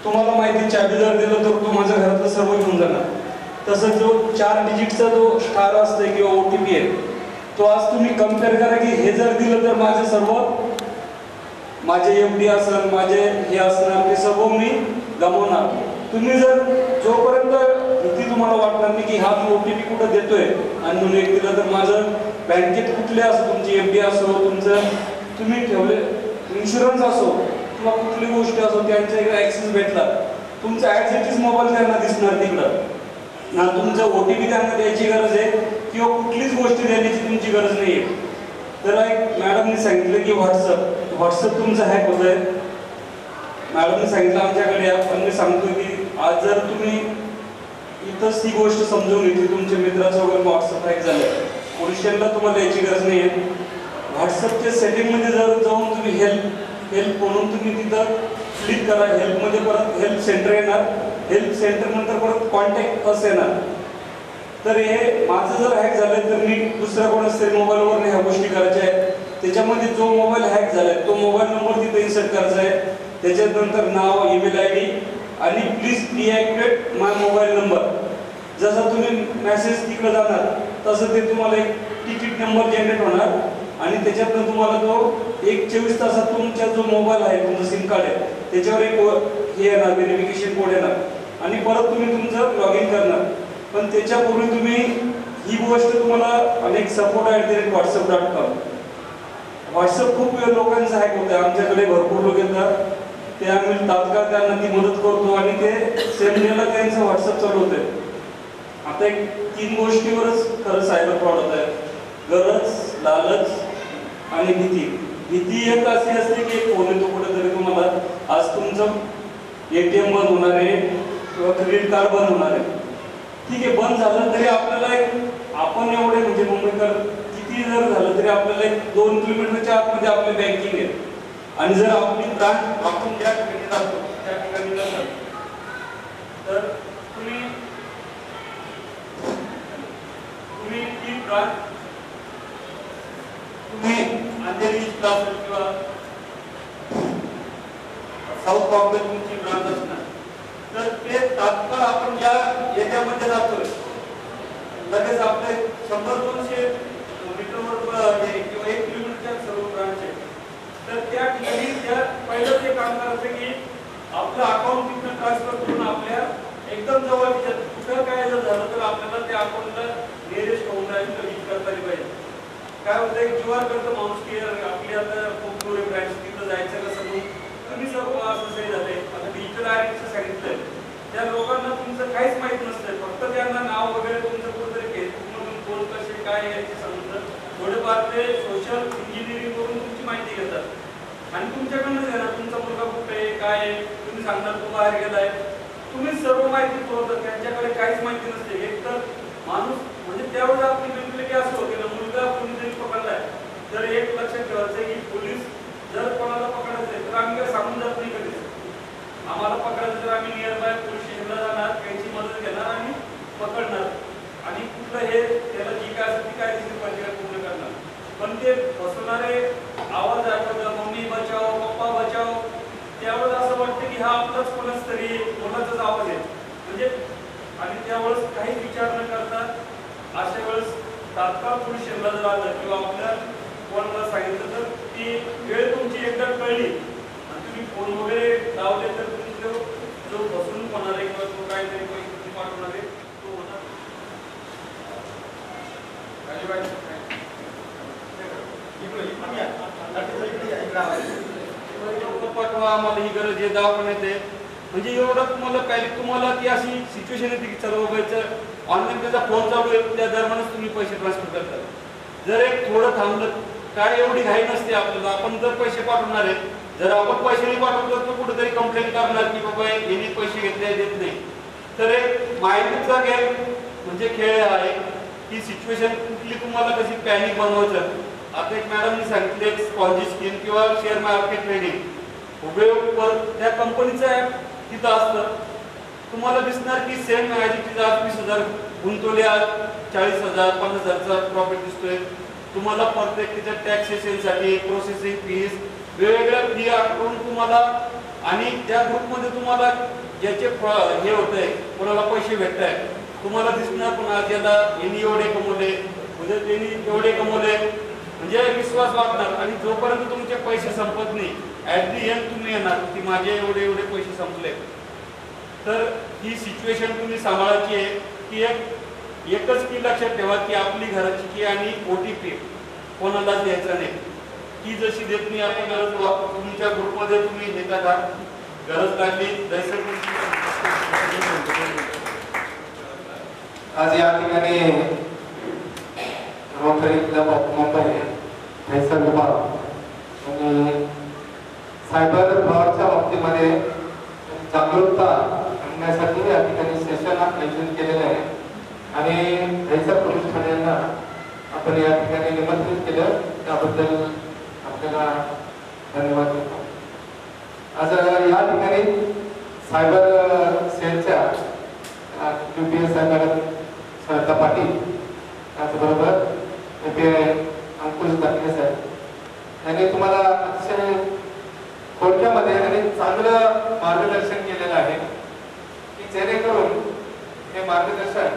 तुम्हाला माहिती चाबी जर दिलं तर तो माझ्या घरातलं सर्व घेऊन जाणार. तसं जो 4 डिजिटचा जो स्टार असतो किंवा OTP आहे तो आज तुम्ही कम्पेअर करा की हे जर दिलं तर माझे सर्व, माझे FD असेल, माझे हे असणार, ते सर्व मी गमावणार. तुम्ही जर जोपर्यंत भीती तुम्हाला वाटणार नाही की हा मी OTP कुठं देतोय आणि म्हणून एक दिलं तर माझं बँकेत कुठले असो, तुमची FD असो, तुमचं तुम्ही ठेवले इन्शुरन्स असो किंवा कुठली गोष्ट असो, त्यांच्याकडे ॲक्सेस भेटला, तुमचं ॲज इट इज मोबाईल त्यांना दिसणार तिकडं ना. तुमचं OTP त्यांना द्यायची गरज आहे किंवा कुठलीच गोष्ट देण्याची तुमची गरज नाही आहे. तर एक मॅडमने सांगितलं की व्हॉट्सअप तुमचं हॅक होत आहे. मॅडमने सांगितलं आमच्याकडे या, पण मी सांगतो की आज जर तुम्ही इथंच ती गोष्ट समजून घेतली, तुमच्या मित्राचं वगैरे व्हॉट्सअप हॅक झालं, पोलीस स्टेशनला तुम्हाला यायची गरज नाही आहे. व्हॉट्सअपच्या सेटिंगमध्ये जर जाऊन तुम्ही हेल्प म्हणून तुम्ही तिथं क्लिक करा. हेल्पमध्ये परत हेल्प सेंटर येणार, हेल्प सेंटर नंतर परत कॉन्टॅक्ट अस येणार. तर हे माझं जर हॅक झालं तर मी दुसऱ्या कोणाच तरी मोबाईलवर ह्या गोष्टी करायच्या आहेत त्याच्यामध्ये जो मोबाईल हॅक झालाय तो मोबाईल नंबर तिथे इन्सर्ट करायचा आहे. त्याच्यानंतर नाव, ईमेल आयडी आणि please deactivate my mobile number. जसा तुम्ही मेसेज तिकडे जाणार तसं ते तुम्हाला एक तिकीट नंबर जनरेट होणार आणि त्याच्यातनं तुम्हाला तो 24 तासात तुमचा जो मोबाईल आहे, तुमचं सिम कार्ड आहे त्याच्यावर एक हे येणार, व्हेरिफिकेशन कोड येणार आणि परत तुम्ही तुमचं लॉग इन करणार. पण त्याच्यापूर्वी तुम्ही ही गोष्ट तुम्हाला अनेक support@whatsapp.com. व्हॉट्सअप खूप लोकांचं हॅक होतं. आमच्याकडे भरपूर लोक येतात, ते आम्ही तात्काळ त्यांना ती मदत करतो आणि ते सेम डेला त्यांचं व्हॉट्सअप चालू होतंय. आता एक 3 गोष्टीवरच खरं सायबर फ्रॉड होत आहे. गरज, लालच आणि भीती. भीती एक अशी असते की एक फोन येतो कुठेतरी तुम्हाला, आज तुमचं ATM बंद होणार आहे किंवा क्रेडिट कार्ड बंद होणार आहे. ठीक आहे, बंद झालं तरी आपल्याला एक आपण एवढे म्हणजे मुंबईकर किती जर झालं तरी आपल्याला एक 2 किलोमीटरच्या आतमध्ये आपली बँकिंग आहे आणि जर आपली ब्रांच आपण ज्या ठिकाणी राहतो त्या ठिकाणी नसेल तर तुम्ही ती ब्रांच तुम्ही अंधेरी क्लास किंवा साऊथ बॉम्बे तुमची ब्रांच असणार तर ते तात्काळ आपण ज्या एरियामध्ये जातोय लगेच आपले 100-200 मीटरवर किंवा 1 किलोमीटरच्या सर्व ब्रांच आहे. तर त्या ठिकाणी त्या पहिलं ते काम करायचं की आपलं अकाउंट तिथं ट्रान्सफर करून आपल्या एकदम जवळच्या कुठं काय जर झालं तर आपल्याला त्या अकाउंटला नियरेस्ट होऊन जाईल रीच करता पाहिजे. काय होतं एक जीवार करतं माणूस की आपली आता खूप दूर ब्रांच तिथं जायचं कसं म्हणून तुम्ही सर्व असं सही झालंय. आता डिजिटल आयडीचं सांगितलंय त्या लोकांना तुमचं काहीच माहित नसतंय, फक्त त्यांना नाव वगैरे तुमचं कुठेतरी फेसबुकमधून कोण कसे काय याचे समजतं. थोडेफार ते सोशल इंजिनिअरिंग करून तुमची माहिती घेतात आणि तुमच्याकडनंच येणार तुमचा मुलगा कुठे आहे काय आहे, तुम्ही सांगणार तो बाहेर गेलाय, तुम्ही सर्व माहिती पुरवतात. त्यांच्याकडे काहीच माहिती नसते. एक तर माणूस म्हणजे त्यावेळेस आपली मेंटॅलिटी असं होते ना, मुलगा कोणीतरी पकडलाय तर एक लक्षात ठेवायचं की पोलीस जर कोणाला पकडायचं तर आम्ही काय सांगून जात नाही कधीच. आम्हाला पकडायचं तर आम्ही नियर बाय पोलीस स्टेशनला जाणार, त्यांची मदत घेणार आणि पकडणार आणि कुठलं हे त्याला जी काय असेल ती कायदेशीर प्रक्रिया पूर्ण करणार. पण ते फसवणारे आवाज ऐकवतात, मम्मी बचाव, पप्पा बचाव, त्यावेळेस असं वाटतं की हा आपलाच कोणाच तरी कोणाचाच आवाज आहे म्हणजे. आणि त्यावेळेस काही विचार न करता अशा वेळेस तात्काळ पोलीस स्टेशनला जर आलं किंवा आपल्या कोणाला सांगितलं तर ती वेळ तुमची एकदा कळली आणि तुम्ही फोन वगैरे लावले तर तुमचं जो फसवणूक होणार आहे किंवा तो काहीतरी पैसे पाठवणार आहे तो होणार. पाठवा आम्हाला ही गरज आहे दवाखान्यात आहे म्हणजे एवढं तुम्हाला काही तुम्हाला ती अशी सिच्युएशन येते की सर्व पैसे ऑनलाईन त्याचा फोन चालू आहे त्या दरम्यानच तुम्ही पैसे ट्रान्सफर करतात. जर एक थोडं थांबलं काय एवढी घाई नसते आपल्याला. आपण जर पैसे पाठवणार आहे जर आपण पैसे नाही पाठवतो तर कुठेतरी कंप्लेंट करणार की बाबा यांनी पैसे घेतले देत नाही. तर एक माहितीचा गेम म्हणजे खेळ आहे की सिच्युएशन कुठली तुम्हाला कशी पॅनिक बनवायचं. आता एक मॅडमनी सांगितले स्पॉन्जी स्कीम किंवा शेअर मार्केट ट्रेडिंग उभे त्या कंपनीचं ॲप तिथं असतं. तुम्हाला दिसणार की सेम ॲज इट इज आज 20,000 गुंतवले आज 40,000 50,000चा प्रॉफिट दिसतोय. तुम्हाला प्रत्येक त्याच्या टॅक्सेशनसाठी प्रोसेसिंग फीज वेगवेगळ्या फी करून तुम्हाला आणि त्या ग्रुपमध्ये तुम्हाला ज्याचे हे होत आहे कोणाला पैसे भेटत आहे तुम्हाला दिसणार पण आज याला यांनी एवढे कमवले म्हणजे त्यांनी एवढे कमवले म्हणजे विश्वास वाटणार. आणि जोपर्यंत तुमचे पैसे संपत नाही ॲट दी एंड तुम्ही येणार की माझे एवढे एवढे पैसे संपले. तर ही सिच्युएशन तुम्ही सांभाळायची आहे की एकच की लक्षात ठेवा की आपली घराची की आणि OTP कोणालाच द्यायचा नाही. की जशी देत नाही आपण गरज तुमच्या ग्रुपमध्ये तुम्ही हे करा गरज लागली दैसर. आज या ठिकाणी rotary club of Mumbai Dahisar विभाग आणि सायबर फ्रॉडच्या बाबतीमध्ये जागरूकता आणण्यासाठी या ठिकाणी सेशन आयोजन केलेलं आहे आणि दैसर पोलीस ठाण्यांना आपण या ठिकाणी निमंत्रित केलं त्याबद्दल आपल्याला धन्यवाद देतो. आज या ठिकाणी सायबर सेलच्या UPS मॅडम श्रद्धा पाटील त्याचबरोबर API अंकुश दाखले साहेब मार्गदर्शन केलेलं आहे की जेणेकरून हे मार्गदर्शन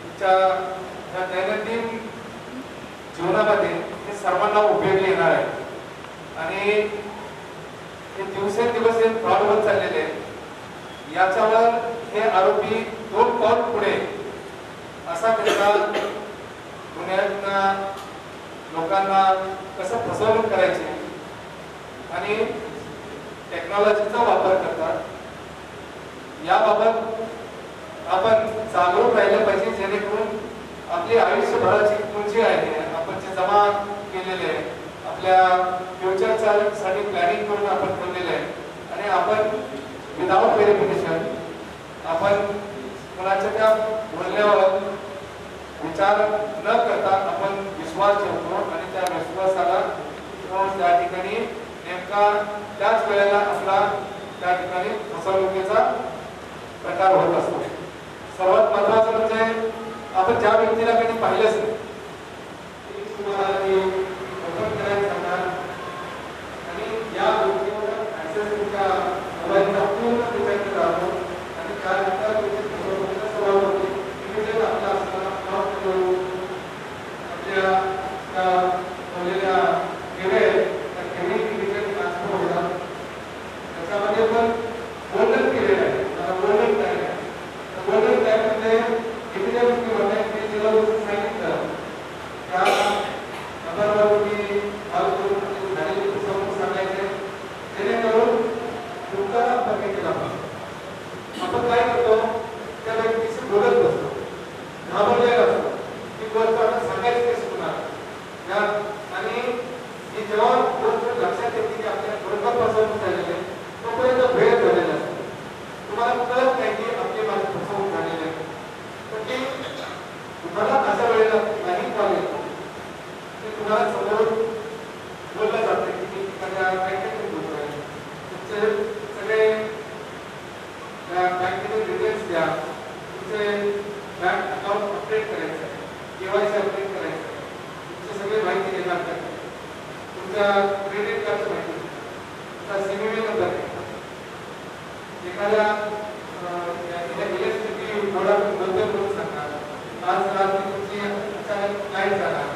तुमच्या दैनंदिन जीवनामध्ये हे सर्वांना उपयोगी येणार आहे. आणि हे दिवसेंदिवस हे फ्रॉड होत चाललेले याच्यावर हे आरोपी 2 पाऊल पुढे असा त्यांचा गुन्ह्यांना लोकांना कसं फसवणूक करायची आणि टेक्नॉलॉजीचा वापर करतात याबाबत आपण जागरूक राहिलं पाहिजे, जेणेकरून आपली आयुष्यभराची पुंजी आहे आपण जे जमा केलेले आहे आपल्या फ्युचरच्या साठी प्लॅनिंग करून आपण ठेवलेले आहे आणि आपण विदाउट व्हेरिफिकेशन आपण कोणाच्या त्या बोलण्यावर विचार न करता आपण विश्वास ठेवतो आणि त्या विश्वासाला त्या ठिकाणी नेमका त्याच वेळेला आपला त्या ठिकाणी फसवणुकीचा प्रकार होत असतो. सर्वात महत्वाचं म्हणजे आपण ज्या व्यक्तीला कधी पाहिलंच नाही तुम्हाला ओपन करायला सांगणार आणि या व्यक्तीवर ऍक्सेस तुमच्या मोबाईलचा पूर्ण डिपेंड राहतो आणि त्यानंतर फसवणुकीचा स्वभाव होतो. इमिजिएट आपला असताना आपल्या बोललेल्या ट्रान्सफर होतात त्याच्यामध्ये पण गोल्डन पिरियड आहे. गोल्डन टाइम आहे. गोल्डन टाइम मध्ये एखाद्या गोष्टी होत्या की तिला सांगितलं त्या नंबरवर तुम्ही कॉल करून झालेली फसवणूक सांगायचे जेणेकरून तुमचा संपर्क केला पाहिजे. आपण काय करतो त्या व्यक्तीशी बोलत बसतो घाबरलेला असतो की गोष्ट आपण सांगायची कशी कुणाला आणि ही जेव्हा गोष्ट लक्षात येते की आपल्या बरोबर फसवणूक झालेली आहे तोपर्यंत भेद झालेला असतो. तुम्हाला कळत नाही की आपली माझी फसवणूक झालेली आहे तर ती तुम्हाला अशा वेळेला नाही कॉल येतो ते तुम्हाला समोर बोललं जाते की मी एखाद्या बँकेतून बोलतोय तुमचे सगळे बँकेचे डिटेल्स द्या तुमचे बँक अकाउंट अपडेट करायचं आहे KYC अपडेट करायचं आहे तुमची सगळी माहिती देणार आहे तुमच्या क्रेडिट कार्डची माहिती तुमचा CVV नंबर एखाद्या इलेक्ट्रिसिटी बोर्डातून बंद करून सांगणार आज रात्री तुमची अचानक लाईट जाणार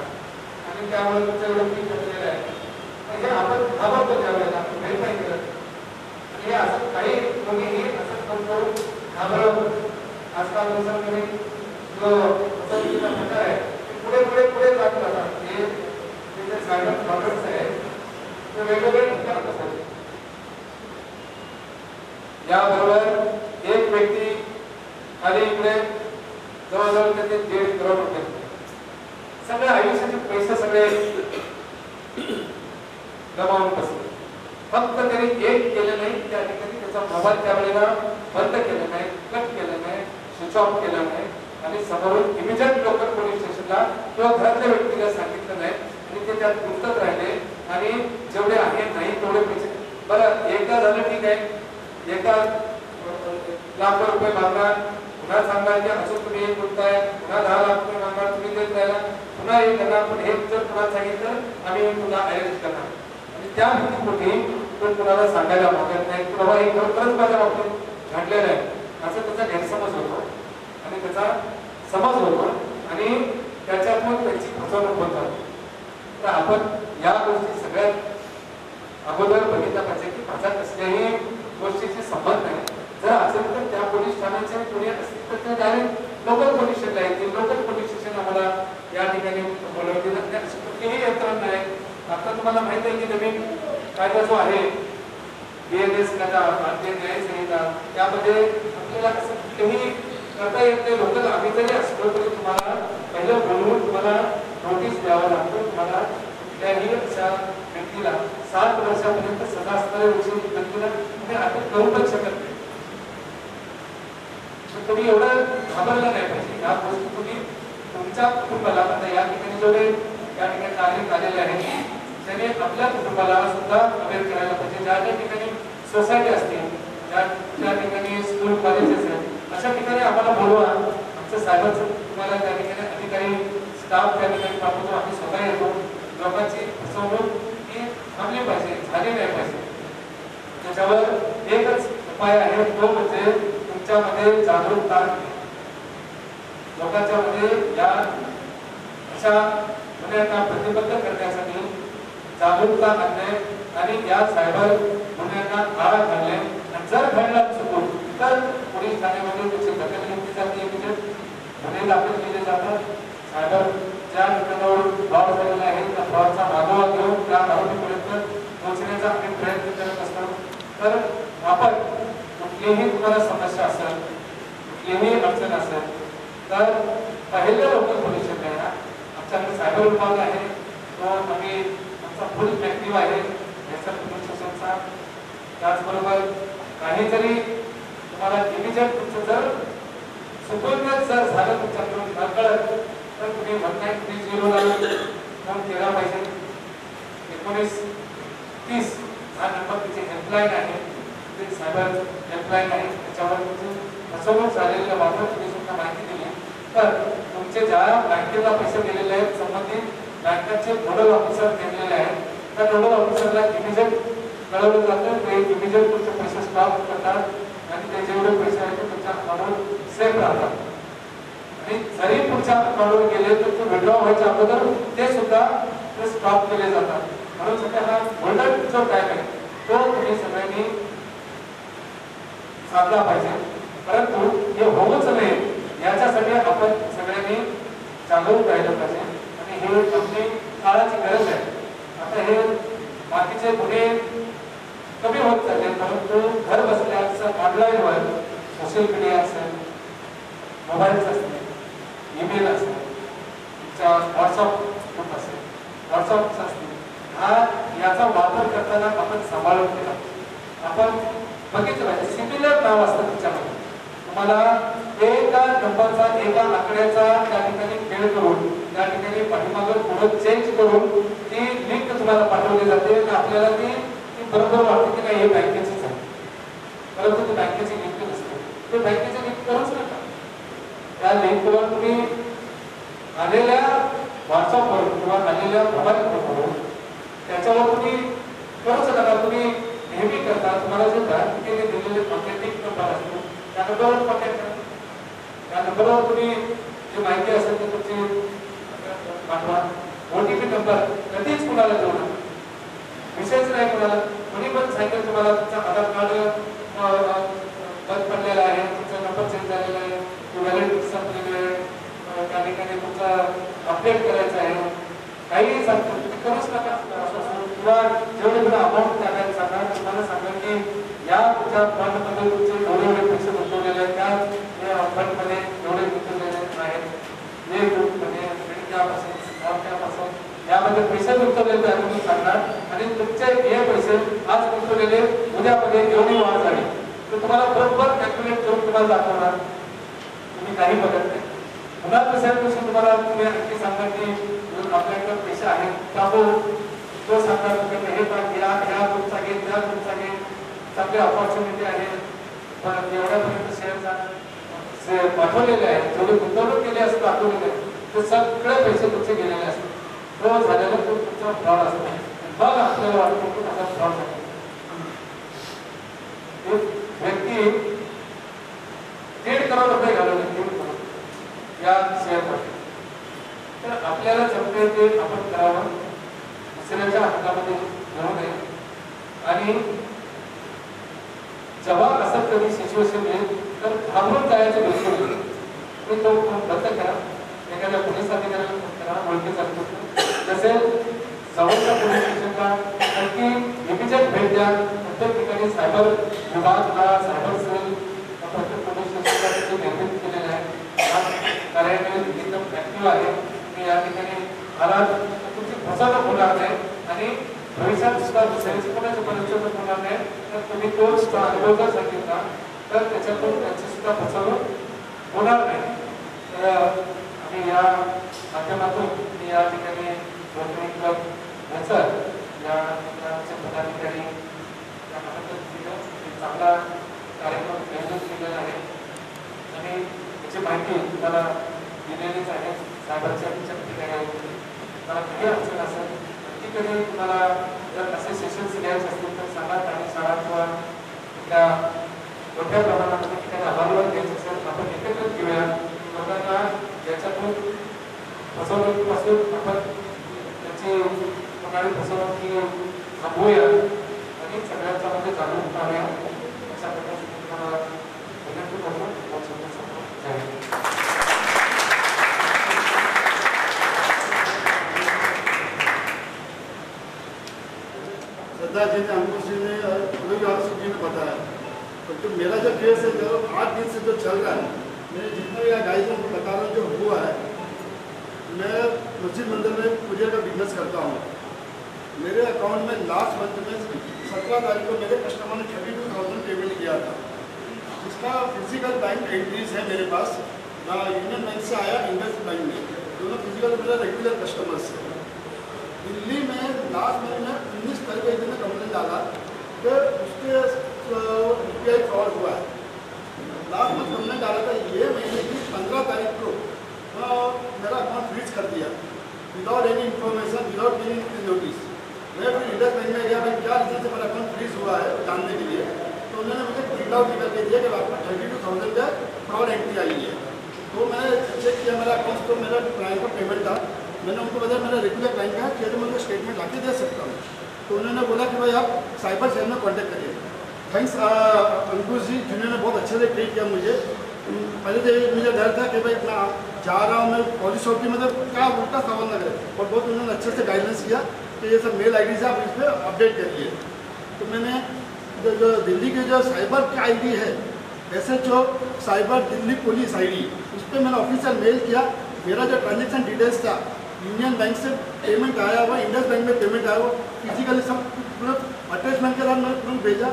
आणि त्यामुळे तुमचं एवढं पीक घडलेलं आहे म्हणजे आपण घाबरतो त्यावेळेला आपण व्हेरीफाय करत आणि हे असं काही कोणीही असं करून घाबरवतो. आजकाल दुसऱ्याकडे जो फसवणुकीचा प्रकार आहे ते पुढे पुढे पुढे जात राहतात. हे जे सायबर फ्रॉडर्स आहे ते वेगवेगळे ठिकाणी असतात. याबरोबर एक व्यक्ती खाली इकडे जवळजवळ त्याचे 1.5 करोड रुपये सगळे आयुष्याचे पैसे सगळे गमावून बसले. फक्त त्यांनी एक केलं नाही त्या ठिकाणी त्याचा मोबाईल त्यावेळेला बंद केलं नाही कट केलं नाही स्विच ऑफ केलं नाही आणि समोरून इमिजिएट लोकल पोलीस स्टेशनला किंवा घरातल्या व्यक्तीला सांगितलं नाही आणि ते त्यात गुंतत राहिले आणि जेवढे आहे नाही तेवढे पैसे बरं एकदा झालं ठीक आहे एका लाख रुपये मागणार पुन्हा सांगणार की असं तुम्ही एक बोलताय पुन्हा 10 लाख रुपये मागणार तुम्ही देत राहिला पुन्हा एक करणार पण हे जर पुन्हा सांगितलं आम्ही पुन्हा अरेंज करणार आणि त्या भीतीपोटी पण कुणाला सांगायला मागत नाही की बाबा हे खरोखरच माझ्या बाबतीत घडलेलं आहे असं त्याचा गैरसमज होतो आणि त्याचा समज होतो आणि त्याच्यातून त्याची फसवणूक होतात. तर आपण या गोष्टी सगळ्यात अगोदर बघितल्या पाहिजे की माझा कसल्याही गोष्टीशी संबंध नाही. जर असेल तर त्या पोलीस ठाण्याचे कोणी असतील तर ते डायरेक्ट लोकल पोलीस स्टेशनला येतील. लोकल पोलीस स्टेशन आम्हाला या ठिकाणी बोलवतील. कुठलीही यंत्रणा नाही. आता तुम्हाला माहिती आहे की नवीन कायदा जो आहे BNS कायदा भारतीय न्याय संहिता त्यामध्ये आपल्याला कसं कुठेही करता येत नाही. लोकल आम्ही जरी असलो तरी तुम्हाला पहिलं बोलवून तुम्हाला नोटीस द्यावं लागतं. तुम्हाला कुठल्याही अशा व्यक्तीला 7 वर्षापर्यंत सजा असणाऱ्या व्यक्तीला तुम्ही अटक करू पण शकत नाही. तुम्ही एवढं घाबरलं नाही पाहिजे. या गोष्टी तुम्ही तुमच्या कुटुंबाला आता या ठिकाणी जेवढे या ठिकाणी नागरिक आलेले आहेत त्याने आपल्या कुटुंबाला सुद्धा अवेअर करायला पाहिजे. ज्या ज्या ठिकाणी सोसायटी असतील त्या ठिकाणी स्कूल कॉलेजेस आहेत अशा ठिकाणी आम्हाला बोलवा. आमचं सायबरचं तुम्हाला त्या ठिकाणी अधिकारी स्टाफ त्या ठिकाणी पाठवतो. आम्ही स्वतः येतो. लोकांची फसवणूक ही थांबली पाहिजे झाली नाही पाहिजे. त्याच्यावर एकच उपाय आहे तो म्हणजे तुमच्यामध्ये जागरूकता आणणे. लोकांच्या मध्ये या अशा गुन्ह्यांना प्रतिबंध करण्यासाठी जागरूकता आणणे आणि या सायबर गुन्ह्यांना आळा घालणे. आणि जर घडला चुकून तर पोलीस ठाण्यामध्ये त्याची दखल घेतली जाते, गुन्हे दाखल केले जातात. सायबर ज्या ठिकाणावर फ्रॉड झालेला आहे त्या फ्रॉडचा मागोवा घेऊन त्या आरोपीपर्यंत पोहोचण्याचा आम्ही प्रयत्न करत असतो. तर आपण कुठलीही तुम्हाला समस्या असेल, कुठलीही अडचण असेल तर पहिल्या लोकल पोलीस स्टेशन आहे ना, आमच्याकडे सायबर विभाग आहे, तो आम्ही आमचा फुल ऍक्टिव्ह आहे याचा पोलीस स्टेशनचा. त्याचबरोबर काहीतरी तुम्हाला इमिजिएट तुमचं जर चुकूनच जर झालं तुमच्याकडून नकळत तर तुम्ही 1930 फोन केला पाहिजे. 1930 हा नंबर तिची हेल्पलाईन आहे, ती सायबर हेल्पलाईन आहे. त्याच्यावर तुमची फसवणूक झालेल्या बाबत तुम्ही सुद्धा माहिती दिली तर तुमचे ज्या बँकेला पैसे दिलेले आहेत संबंधित बँकांचे नोडल ऑफिसर नेमलेले आहेत, त्या नोडल ऑफिसरला इमिजिएट कळवलं जातं. ते इमिजिएट तुमचे पैसे स्टॉप करतात आणि ते जेवढे पैसे आहेत ते तुमच्या अकाउंटवर सेफ राहतात. आणि जरी पुढच्या अकाउंटवर गेले तर ते विड्रॉ व्हायच्या अगोदर ते सुद्धा ते स्टॉप केले जातात. म्हणून सध्या हा गोल्डन जो टाइम आहे तो तुम्ही सगळ्यांनी साधला पाहिजे. परंतु हे होऊच नये याच्यासाठी आपण सगळ्यांनी जागरूक राहिलं पाहिजे आणि हे आपली काळाची गरज आहे. आता हे बाकीचे गुन्हे कमी होत चालले, परंतु घर बसल्या ऑनलाईनवर सोशल मीडिया असेल, मोबाईल्स असतील, ईमेल असेल, तुमचा व्हॉट्सअप ग्रुप असेल, व्हॉट्सअप असतील, हा याचा वापर करताना आपण सांभाळून केला. आपण बघितलं पाहिजे सिमिलर नाव असतं तुमच्यामध्ये, तुम्हाला एका नंबरचा एका आकड्याचा त्या ठिकाणी खेळ करून त्या ठिकाणी पाठीमागं पुढं चेंज करून ती लिंक तुम्हाला पाठवली जाते आणि आपल्याला ती बरोबर वाटते की नाही हे बँकेचीच आहे, परंतु ती बँकेची लिंक नसते. ते बँकेची लिंक करूच नका. त्या लिंकवर तुम्ही आलेल्या व्हॉट्सअपवरून किंवा आलेल्या मोबाईल फोनवरून त्याच्यावर तुम्ही करूच नका. तुम्ही नेहमी करता तुम्हाला जे बँकेने दिलेले कॉन्टॅक्ट नंबर असतो त्या नंबरवर कॉन्टॅक्ट करा. त्या नंबरवर तुम्ही जी माहिती असेल ती तुमची पाठवा. OTP नंबर कधीच कुणाला देऊ नका, विषयच नाही कुणाला. कोणी पण सांगेल तुम्हाला तुमचा आधार कार्ड बंद पडलेला आहे, तुमचा नंबर चेंज झालेला आहे, व्हॅलिडिटी संपलेली आहे, त्या ठिकाणी तुमचा अपडेट करायचं आहे, काही सांगतो करूच नका. किंवा जेवढे थोडं अमाऊंट टाकायला सांगा, तुम्हाला सांगा की या तुमच्या फंडमध्ये तुमचे एवढे पैसे गुंतवलेले आहेत, त्या फंडमध्ये एवढे गुंतवलेले आहेत, हे ग्रुपमध्ये त्यापासून यामध्ये पैसे गुंतवलेले आहे तुम्ही सांगणार आणि तुमचे हे पैसे आज गुंतवलेले उद्यामध्ये एवढी वाढ झाली तर तुम्हाला बरोबर कॅल्क्युलेट करून तुम्हाला दाखवणार. तुम्ही काही बघत नाही. पुन्हा दुसऱ्या दिवशी तुम्हाला तुम्ही आणखी सांगा की आपल्याकडे पैसे आहेत त्यामुळे तो सांगणार तुमच्याकडे हे पण ह्या ग्रुपचा घे, त्या ग्रुपचा घे, चांगली ऑपॉर्च्युनिटी आहे, पण एवढ्यापर्यंत शेअर पाठवलेले आहेत, जेवढे गुंतवणूक केली असं दाखवलेले आहे ते सगळे पैसे तुमचे गेलेले असतात. तो झालेला तो तुमचा फ्रॉड असतो. मग आपल्याला वाटतो की माझा फ्रॉड झाला. व्यक्ती 1.5 करोड रुपये घालवले, 1.5 करोड या शेअरमध्ये. तर आपल्याला जमते ते आपण करावं, दुसऱ्याच्या हातामध्ये घेऊ नये. आणि जेव्हा असं कधी सिच्युएशन येईल तर घाबरून जायचं बिलकुल नाही. तो बंद करा, एखाद्या पोलीस अधिकाऱ्याला फोन करा, ओळखीचा जसे जवळच्या पोलीस स्टेशनला आणखी इमिजिएट भेट द्या. प्रत्येक ठिकाणी सायबर विभागला, सायबर सेल प्रत्येक पोलीस स्टेशनला निर्मित केलेले आहे. कार्यालय एकदम ऍक्टिव्ह आहे. तुम्ही या ठिकाणी आलात तर तुमची फसवणूक होणार नाही आणि भविष्यात सुद्धा दुसऱ्याची कोणाची फसवणूक होणार नाही. तर तुम्ही तो सुद्धा अनुभव जर सांगितला तर त्याच्यातून त्याची सुद्धा फसवणूक होणार नाही. तर आम्ही या माध्यमातून मी या ठिकाणी रोटरी क्लब नचर या पदाधिकारी या महाराष्ट्रात चांगला कार्यक्रम आयोजित केलेला आहे आणि याची माहिती तुम्हाला दिलेलीच आहे. साहेबांच्या ठिकाणी मला काही अडचण असेल ती कधी तुम्हाला जर असे सेशन्स घ्यायचे असतील तर सांगा. आणि शाळा किंवा त्या मोठ्या प्रमाणामध्ये ठिकाणी अहवाल घ्यायचं असेल आपण एकत्रित घेऊया. लोकांना याच्यातून फसवणुकीपासून आपण त्याची होणारी फसवणूक थांबवूया आणि सगळ्यांच्या मध्ये जागरूक राहूया अशा प्रकारची तुम्हाला विनंती करतो. श्रद्धा जी ने अंकुश जी ने और जी ने बताया, तो जो मेरा जो केस है जो 8 दिन से जो चल रहा है, मैं जितना भी गाइडेंस बता रहा हूँ जो हुआ है, मैं मस्जिद मंदिर में पूजा का बिजनेस करता हूँ. मेरे अकाउंट में लास्ट मंथ में 17 तारीख को मेरे कस्टमर ने 32,000 पेमेंट किया था, जिसका फिजिकल बैंक एंट्रीज है मेरे पास. यूनियन बैंक से आया, इंडस बैंक में, दोनों फिजिकल मेरे रेगुलर कस्टमर्स है. दिल्ली में लास्ट महीने में 19 तारीख को एक दिन कंप्लेन डाला कि उसके UPI फ्रॉड हुआ है. लास्ट मंथ कंप्लेन डाला था, ये महीने की 15 तारीख को मेरा अकाउंट फ्रीज कर दिया without any information, without any notice. मैं फिर इंडस बैंक में गया, भाई क्या रीजन से मेरा अकाउंट फ्रीज हुआ है जानने के लिए. तो उन्होंने मुझे प्रिंट आउट निकल के दिया कि आपका 32,000 का फ्रॉड एंट्री आई है. तो मैंने चेक किया मेरा अकाउंट, तो मेरा क्लाइंट का पेमेंट था. मैंने उनको बताया मेरा रेगुलर क्लाइंट का है, तो मैं उनको स्टेटमेंट ला के दे सकता हूँ. तो उन्होंने बोला कि भाई आप साइबर सेल में कॉन्टैक्ट करिए. थैंक्स अंकुश जी, जिन्होंने बहुत अच्छे से ट्रीट किया मुझे. पहले तो मुझे डर था कि भाई मैं जा रहा हूँ, मैं पुलिस चौकी मतलब क्या उल्टा सवाल लग रहा है, और बहुत उन्होंने अच्छे से गाइडेंस किया कि ये सब मेल ID से आप इस पर अपडेट करिए. तो मैंने जो दिल्ली के जो साइबर की ID है, SHO cyber Delhi police ID, उस पर मैंने ऑफिशियल मेल किया. मेरा जो ट्रांजेक्शन डिटेल्स था, यूनियन बैंक से पेमेंट आया हुआ, इंडस बैंक में पेमेंट आया हुआ, फिजिकली सब तुरंत अटैचमेंट के साथ मैंने तुरंत भेजा,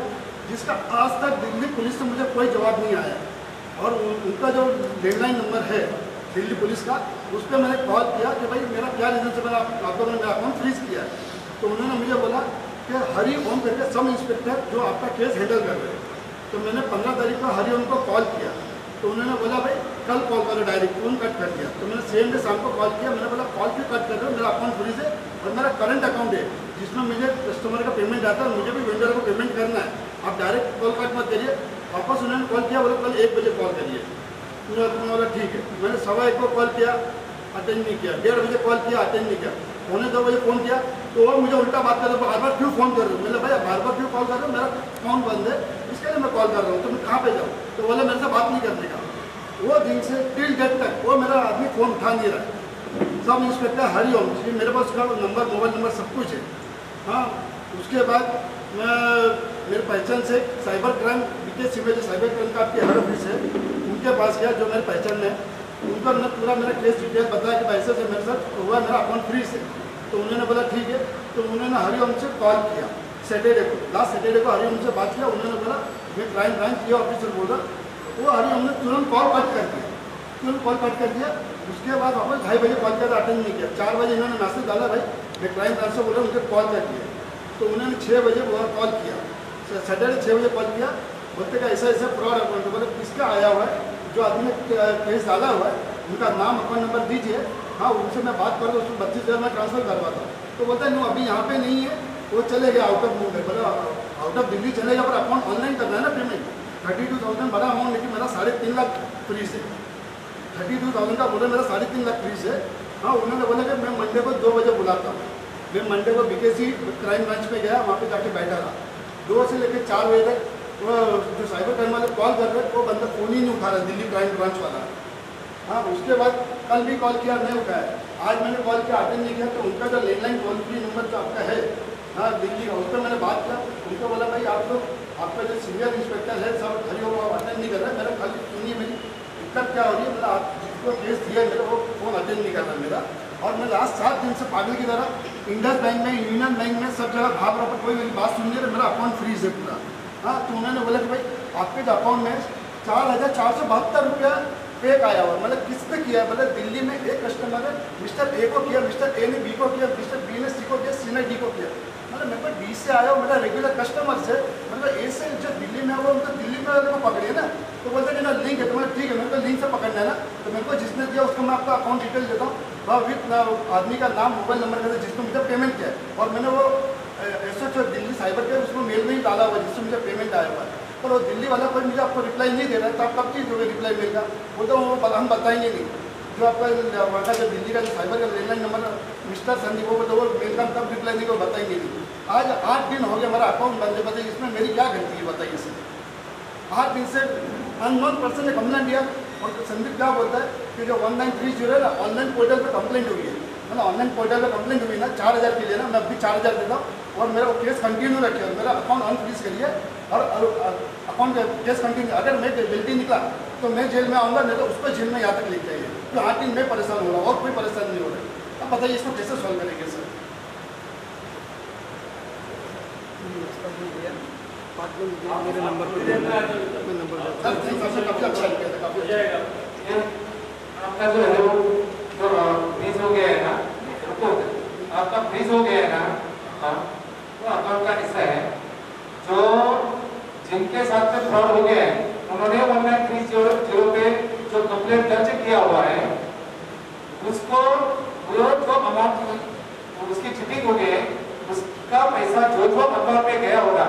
जिसका आज तक दिल्ली पुलिस से मुझे कोई जवाब नहीं आया. और उनका जो लैंडलाइन नंबर है दिल्ली पुलिस का, उस पर मैंने कॉल किया कि भाई मेरा क्या रीज़न से मैंने आपको मेरा अकाउंट फ्रीज किया. तो उन्होंने मुझे बोला कि हरि ओम करके सब इंस्पेक्टर जो आपका केस हैंडल कर रहे हैं. तो मैंने 15 तारीख को हरि ओम को कॉल किया. तो उन्होंने बोला भाई कल कॉल करो डायरेक्ट, फोन कट कर दिया. तो मैंने सेम डे शाम को कॉल किया. मैंने बोला कॉल क्यों कट कर रहे हो, मेरा अकाउंट फ्रीज है और मेरा करंट अकाउंट है जिसमें मुझे कस्टमर का पेमेंट आता है, मुझे भी वेंडर को पेमेंट करना है, आप डायरेक्ट कॉल कट मत करिए. वापस उन्होंने कॉल किया, बोला कल 1 बजे कॉल करिए. उन्होंने बोला ठीक है. मैंने 1:15 को कॉल किया, अटेंड नहीं किया. 1:30 बजे कॉल किया, अटेंड नहीं किया. 1:45 बजे फ़ोन किया तो वो मुझे उल्टा बात कर रहे, बार बार क्यों फ़ोन कर रहे हो. मैंने भैया बार बार क्यों कॉल कर रहे हो, मेरा फ़ोन बंद है इसके लिए मैं कॉल कर रहा हूँ, तो मैं कहाँ पे जाऊँ. तो बोला मेरे से बात नहीं करने का. वो दिन से टिल डेट तक वो मेरा आदमी फ़ोन उठा नहीं रहा है. सब इंस्पेक्टर हरि ओम जी, मेरे पास उसका नंबर, मोबाइल नंबर सब कुछ है. हाँ, उसके बाद मैं मेरे पहचान से साइबर क्राइम BK सिविल जो साइबर क्राइम का आपके हेड ऑफिस है, उनके पास गया जो मेरे पहचान में. उनको मैंने पूरा मेरा केस डिटेल बताया कि ऐसे से मेरे साथ हुआ, मेरा अकाउंट फ्रीज है. तो उन्होंने बोला ठीक है. तो उन्होंने हरि ओम से कॉल किया सैटरडे को, लास्ट सैटरडे को हरि ओम से बात किया. उन्होंने बोला मैं क्राइम ब्रांच ये ऑफिसर बोल रहा. वो हरि ओम ने तुरंत कॉल कट कर दिया, तुरंत कॉल कट कर दिया. उसके बाद वापस 2:30 बजे कॉल किया, अटेंड नहीं किया. 4 बजे इन्होंने मैसेज डाला भाई मैं क्राइम ब्रांच से बोल रहा हूँ, मुझे कॉल कर दिया. तो उन्होंने 6 बजे कॉल किया, सैटरडे 6 बजे कॉल किया. बोलते का ऐसा ऐसा फ्रॉड अकाउंट, बोले किसका आया हुआ है, जो आदमी ने केस डाला हुआ है उनका नाम अकाउंट नंबर दीजिए. हाँ, उनसे मैं बात कर दूँ, उसको 32,000 में ट्रांसफर करवाता हूँ. तो बोलता है नो अभी यहाँ पे नहीं है, वो चले गया आउट ऑफ मूव है. बोला आउट ऑफ दिल्ली चलेगा पर अकाउंट ऑनलाइन करना है ना पेमेंट. 32,000 बड़ा अमाउंट, लेकिन मेरा 3.5 लाख फ्रीज है. 32,000 का बोला मेरा 3.5 लाख फ्रीज है. हाँ, उन्होंने बोला कि मैं मंडे को 2 बजे बुलाता हूँ. मैं मंडे को BKC क्राइम ब्रांच में गया, वहाँ पे जाके बैठा रहा. 2 से लेकर 4 बजे तक वो जो साइबर क्राइम वाले कॉल कर रहे वो बंदा फ़ोन ही नहीं उठा रहा, दिल्ली क्राइम ब्रांच वाला. हाँ, उसके बाद कल भी कॉल किया, नहीं उठाया. आज मैंने कॉल किया, अटेंड नहीं किया. तो उनका जो लैंडलाइन टोल फ्री नंबर जो आपका है, हाँ दिल्ली का, उस पर मैंने बात किया. उनको बोला भाई आप लोग, आपका जो सीनियर इंस्पेक्टर है सब खड़ी हो, अटेंड नहीं कर रहा है. मेरा खाली सुनिए मेरी दिक्कत क्या हो रही है. मतलब आप जिसको केस दिया मेरा वो फ़ोन अटेंड नहीं कर रहा मेरा. और मैं लास्ट 7 दिन से पागल की तरह इंडस बैंक में, यूनियन बैंक में सब जगह भाग रहा हूँ, कोई मेरी बात सुन नहीं रहा. मेरा अकाउंट फ्रीज है पूरा. हाँ, तो उन्होंने बोला कि भाई आपके जो अकाउंट में 4,472 रुपया फेक आया हुआ. मतलब किसने किया, मतलब दिल्ली में एक कस्टमर है, मिस्टर ए को किया, मिस्टर ए ने बी को किया, मिस्टर बी ने सी को किया, सी ने डी को किया. मतलब मेरे को डी से आया हो, मेरा रेगुलर कस्टमर से, मतलब ए से जो दिल्ली में वो उनको दिल्ली में वाले को पकड़िए ना. तो बोलते कि ना लिंक है. तो मतलब ठीक है, मेरे को लिंक से पकड़ना है ना. तो मेरे को जिसने दिया उसको मैं आपका अकाउंट डिटेल देता हूँ, वह विथ आदमी का नाम, मोबाइल नंबर के साथ जिसको मुझे पेमेंट किया है. और मैंने वो SHO दिल्ली साइबर के उसको मेल में ही डाला हुआ जिससे मुझे पेमेंट आया हुआ है. पर वो दिल्ली वाला कोई मुझे आपको रिप्लाई नहीं दे रहा है, तो आप कब चीज़ दोगे रिप्लाई मिलेगा? बोलता हूँ वो हम बताएंगे नहीं। जो आपका वहाँ का जो दिल्ली का जो साइबर का लैंडलाइन नंबर मिस्टर संदीप वो बोलते वो मेल का कब रिप्लाई देंगे वो बताएंगे नहीं। आज 8 दिन हो गया हमारा अकाउंट बंद है, बताइए इसमें मेरी क्या गलती है? बताइए सर। 8 दिन से अननोन पर्सन ने कंप्लेंट दिया और संदीप क्या बोलता है कि जो 1930 है ना ऑनलाइन पोर्टल पर कंप्लेंट हुई है, मतलब ऑनलाइन पोर्टल पर कंप्लेंट हुई ना 4000 के लिए ना, मैं अभी 4000 देता हूँ और मेरा वो केस कंटिन्यू रखे और मेरा अकाउंट अनफ्रीज करिए और अकाउंट का केस कंटिन्यू। अगर मैं गिल्टी निकला तो मैं जेल में आऊँगा, नहीं तो उसको जेल में यहाँ तक लेके आइए। तो 8 दिन में परेशान हो रहा हूँ और कोई परेशान नहीं हो रहा है। अब बताइए इसको कैसे सॉल्व करेंगे सर? मेरे नंबर पर काफ़ी अच्छा लगा था, काफ़ी अच्छा। आपका जो है वो फ्रीज हो गया है ना, रुको, आपका फ्रीज हो गया है ना, हाँ, वो अकाउंट का हिस्सा है। जो जिनके साथ में फ्रॉड हो गया है उन्होंने 1930 पे जो कंप्लेंट दर्ज किया हुआ है उसको वो जो अमाउंट उसकी चीटिंग हो गई है उसका पैसा जो अकाउंट में गया होगा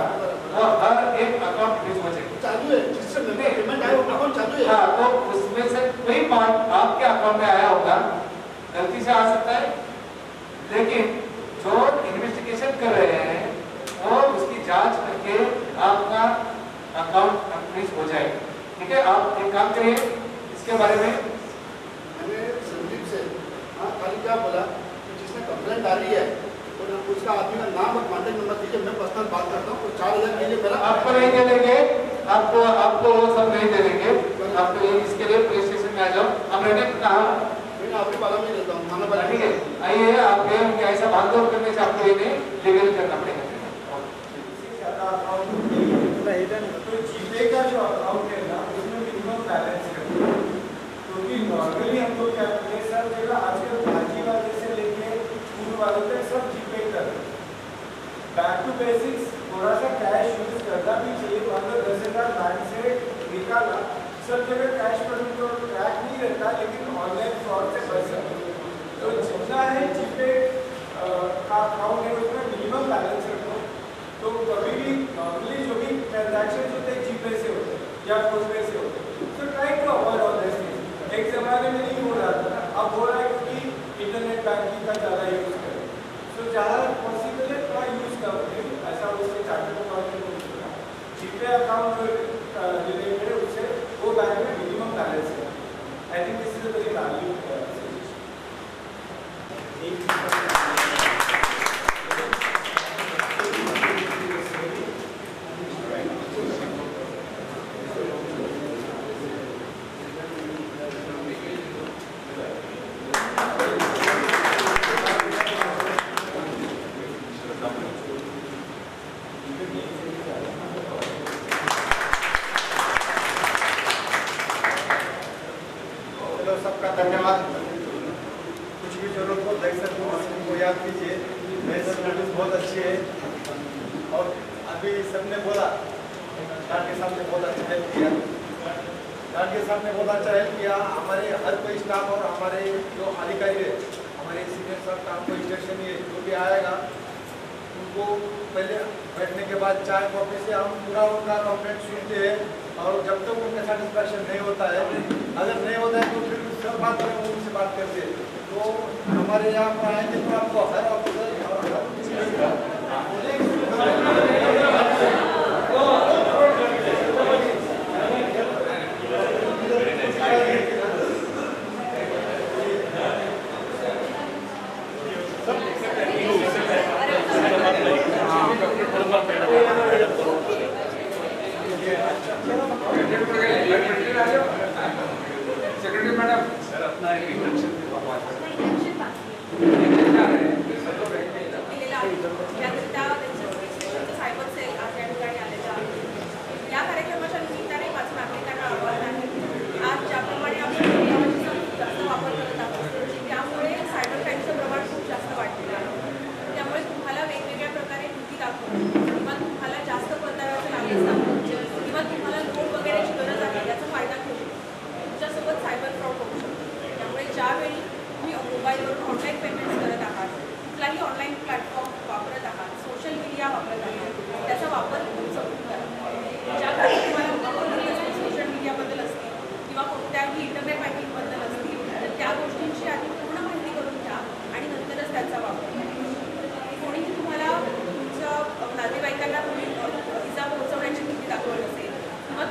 वो हर एक अकाउंट फ्रीज हो जाएगा। चालू है, जिससे पेमेंट आया वो अकाउंट चालू है। हाँ, तो उसमें से कोई पार्ट आपके अकाउंट में आया होगा, गलती से आ सकता है, लेकिन जो इन्वेस्टिगेशन कर रहे हैं वो उसकी जांच करके आपका अकाउंट फ्रीज हो जाएगा। ठीक है, आप एक काम करिए इसके बारे में। मैंने संदीप से खाली क्या बोला कि जिसने कंप्लेंट डाली है तो उसका आदमी का नाम और कॉन्टेक्ट नंबर दीजिए, मैं पर्सनल बात करता हूँ। तो 4000 के लिए मेरा आपको नहीं दे देंगे, आपको वो सब नहीं दे देंगे। आपको इसके लिए पुलिस स्टेशन में आ जाओ, हम रहने कहाँ मैं आपके वाला में रहता हूँ, थाना वाला। ठीक है, आइए आप उनके ऐसा भागदौड़ करने से आपको ये लीगल करना पड़ेगा। तो जीपे का जो अकाउंट है ना उसमें मिनिमम बैलेंस है, क्योंकि नॉर्मली हम लोग क्या करते हैं सब जगह आजकल भाजी वाले से लेके फूड वालों तक सब जीपे कर रहे हैं। बैक टू बेसिक्स थोड़ा सा कैश यूज करना भी चाहिए। तो अगर 10,000 बैंक से निकाला, सब जगह कैश पर तो ट्रैक नहीं रहता, लेकिन ऑनलाइन फ्रॉड से बच सकते हैं। तो जितना है जीपे का अकाउंट है उसमें मिनिमम बैलेंस रखो। तो कभी भी नॉर्मली जो भी ट्रांजैक्शन होते हैं जीपे से होते हैं या फोनपे से होते हैं, तो try to avoid all this things. एक ज़माने में नहीं हो रहा था, अब हो रहा है क्योंकि इंटरनेट बैंकिंग का ज़्यादा यूज़ करें। तो ज़्यादा पॉसिबल है थोड़ा यूज़ करोगे, ऐसा उससे चार्टर अकाउंट में जीपे अकाउंट जो रिलेटेड है उससे वो बैंक में मिनिमम बैलेंस है। I think this is a very value सबका धन्यवाद। कुछ भी जरूरत हो दरअसल को याद कीजिए। मेरी सर्विस बहुत अच्छी है और अभी सबने बोला डांट के सामने बहुत अच्छा हेल्प किया, डांट के सामने बहुत अच्छा हेल्प किया। हमारे हर कोई स्टाफ और हमारे जो अधिकारी है, हमारे सीनियर सब काम कोई स्टेशन ये जो भी आएगा उनको पहले बैठने के बाद चाय कॉफी से हम पूरा उनका कंप्लेंट सुनते हैं और जब तक उनका सेटिस्फैक्शन नहीं होता है, अगर नहीं होता है तो फिर सब बात में उनसे बात करते हैं। तो हमारे यहाँ पर आएंगे तो आपको हर ऑफिसर सेक्रेटरी मैडम सर अपना एक इंटर्नशिप सायबर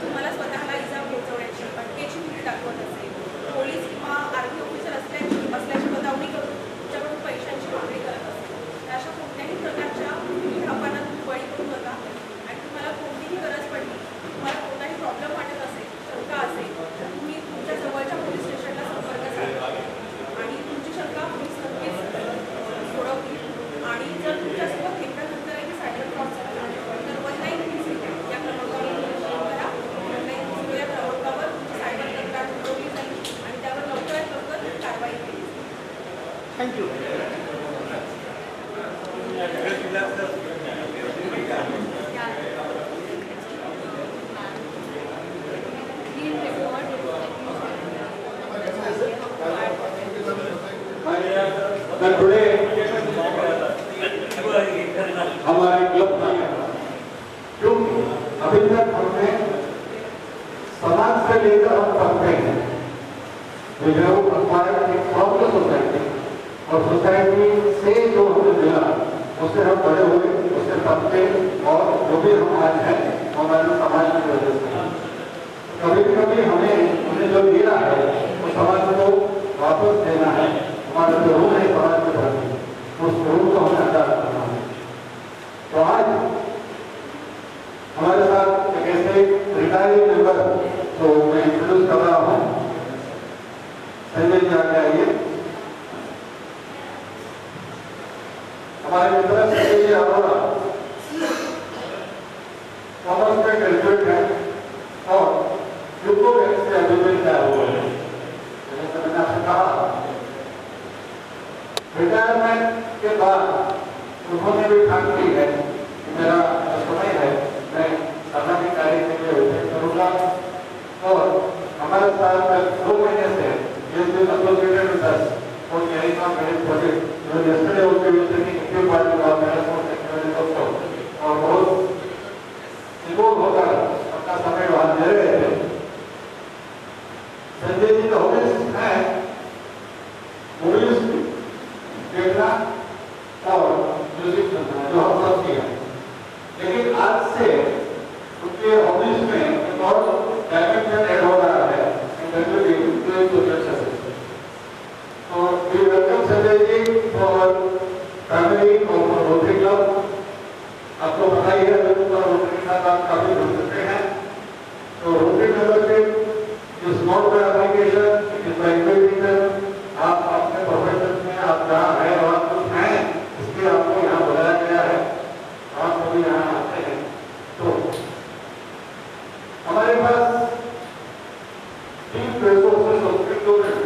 तुम्हाला स्वतःला इजा पोहोचवण्याची अटकेची भीती दाखवत असेल, पोलीस किंवा आर्मी ऑफिसर असल्याची बतावणी करून तुमच्याकडून पैशांची मागणी करत असेल, तर अशा कोणत्याही प्रकारच्या धापांना तुम्ही बळी पडू नका. आणि तुम्हाला कोणतीही गरज पडली, तुम्हाला कोणताही प्रॉब्लेम वाटत असेल, शंका असेल, तर तुम्ही तुमच्या जवळच्या पोलीस स्टेशनला संपर्क साधा आणि तुमची शंका पोलीस नक्कीच सोडवतील. आणि जर तुमच्यासोबत घेतल्यानंतरही सायबर फ्रॉड झाला तर 1930 या क्रमांकावर फोन करा. 1930 या क्रमांकावर तुमची सायबर तक्रार नोंदवली जाईल आणि त्यावर लवकरात लवकर कारवाई केली जाईल. थँक्यू. today हमारे क्लब में क्योंकि अभी तक हमने समाज से लेकर हम पढ़ते हैं फ्रॉम द सोसाइटी और सोसाइटी से जो हमें मिला उससे हम बड़े हुए, उससे पढ़ते और जो भी हम आज हैं हमारे समाज की वजह से कभी कभी हमें जो दिया है वो समाज को वापस देना है. हमारा जो रूल है समाज के प्रति उस रूल को हमें अदा करना है. तो आज हमारे साथ एक ऐसे रिटायरिंग मेंबर तो मैं इंट्रोड्यूस कर रहा हूँ. संजय जी आगे आइए. हमारे मित्र संजय जी अरोड़ा कॉमर्स का ग्रेजुएट है और यूको बैंक से अभी भी रिटायर हुए हैं. जैसे मैंने आपसे कहा रिटायरमेंट के बाद उन्होंने भी ठान ली है कि मेरा समय है मैं सामाजिक कार्य के लिए उपयोग करूँगा. और हमारे साथ 2 महीने से एसोसिएटेड विद अस और यही का मेरे प्रोजेक्ट जो yesterday also we were taking active part in our marathon activities also और बहुत इन्वॉल्व होकर अपना समय वहाँ दे रहे थे. संजय जी का हॉबीज है मूवीज देखना और म्यूजिक सुनना जो हम सब किया. लेकिन आज से उनके हॉबीज में एक और डायमेंशन ऐड हो रहा है. तो we welcome Sanjay ji for our family और रोटरी क्लब. आपको पता ही है रोटरी के साथ आप काफी जुड़ सकते हैं. तो rotary membership is not by application, it is by invitation. आप अपने प्रोफेशन में आप जहाँ हैं और आप कुछ हैं इसलिए आपको यहाँ बुलाया गया है. आप सभी यहाँ आते हैं. तो हमारे पास 3 रिसोर्सेस और 3 डोमेन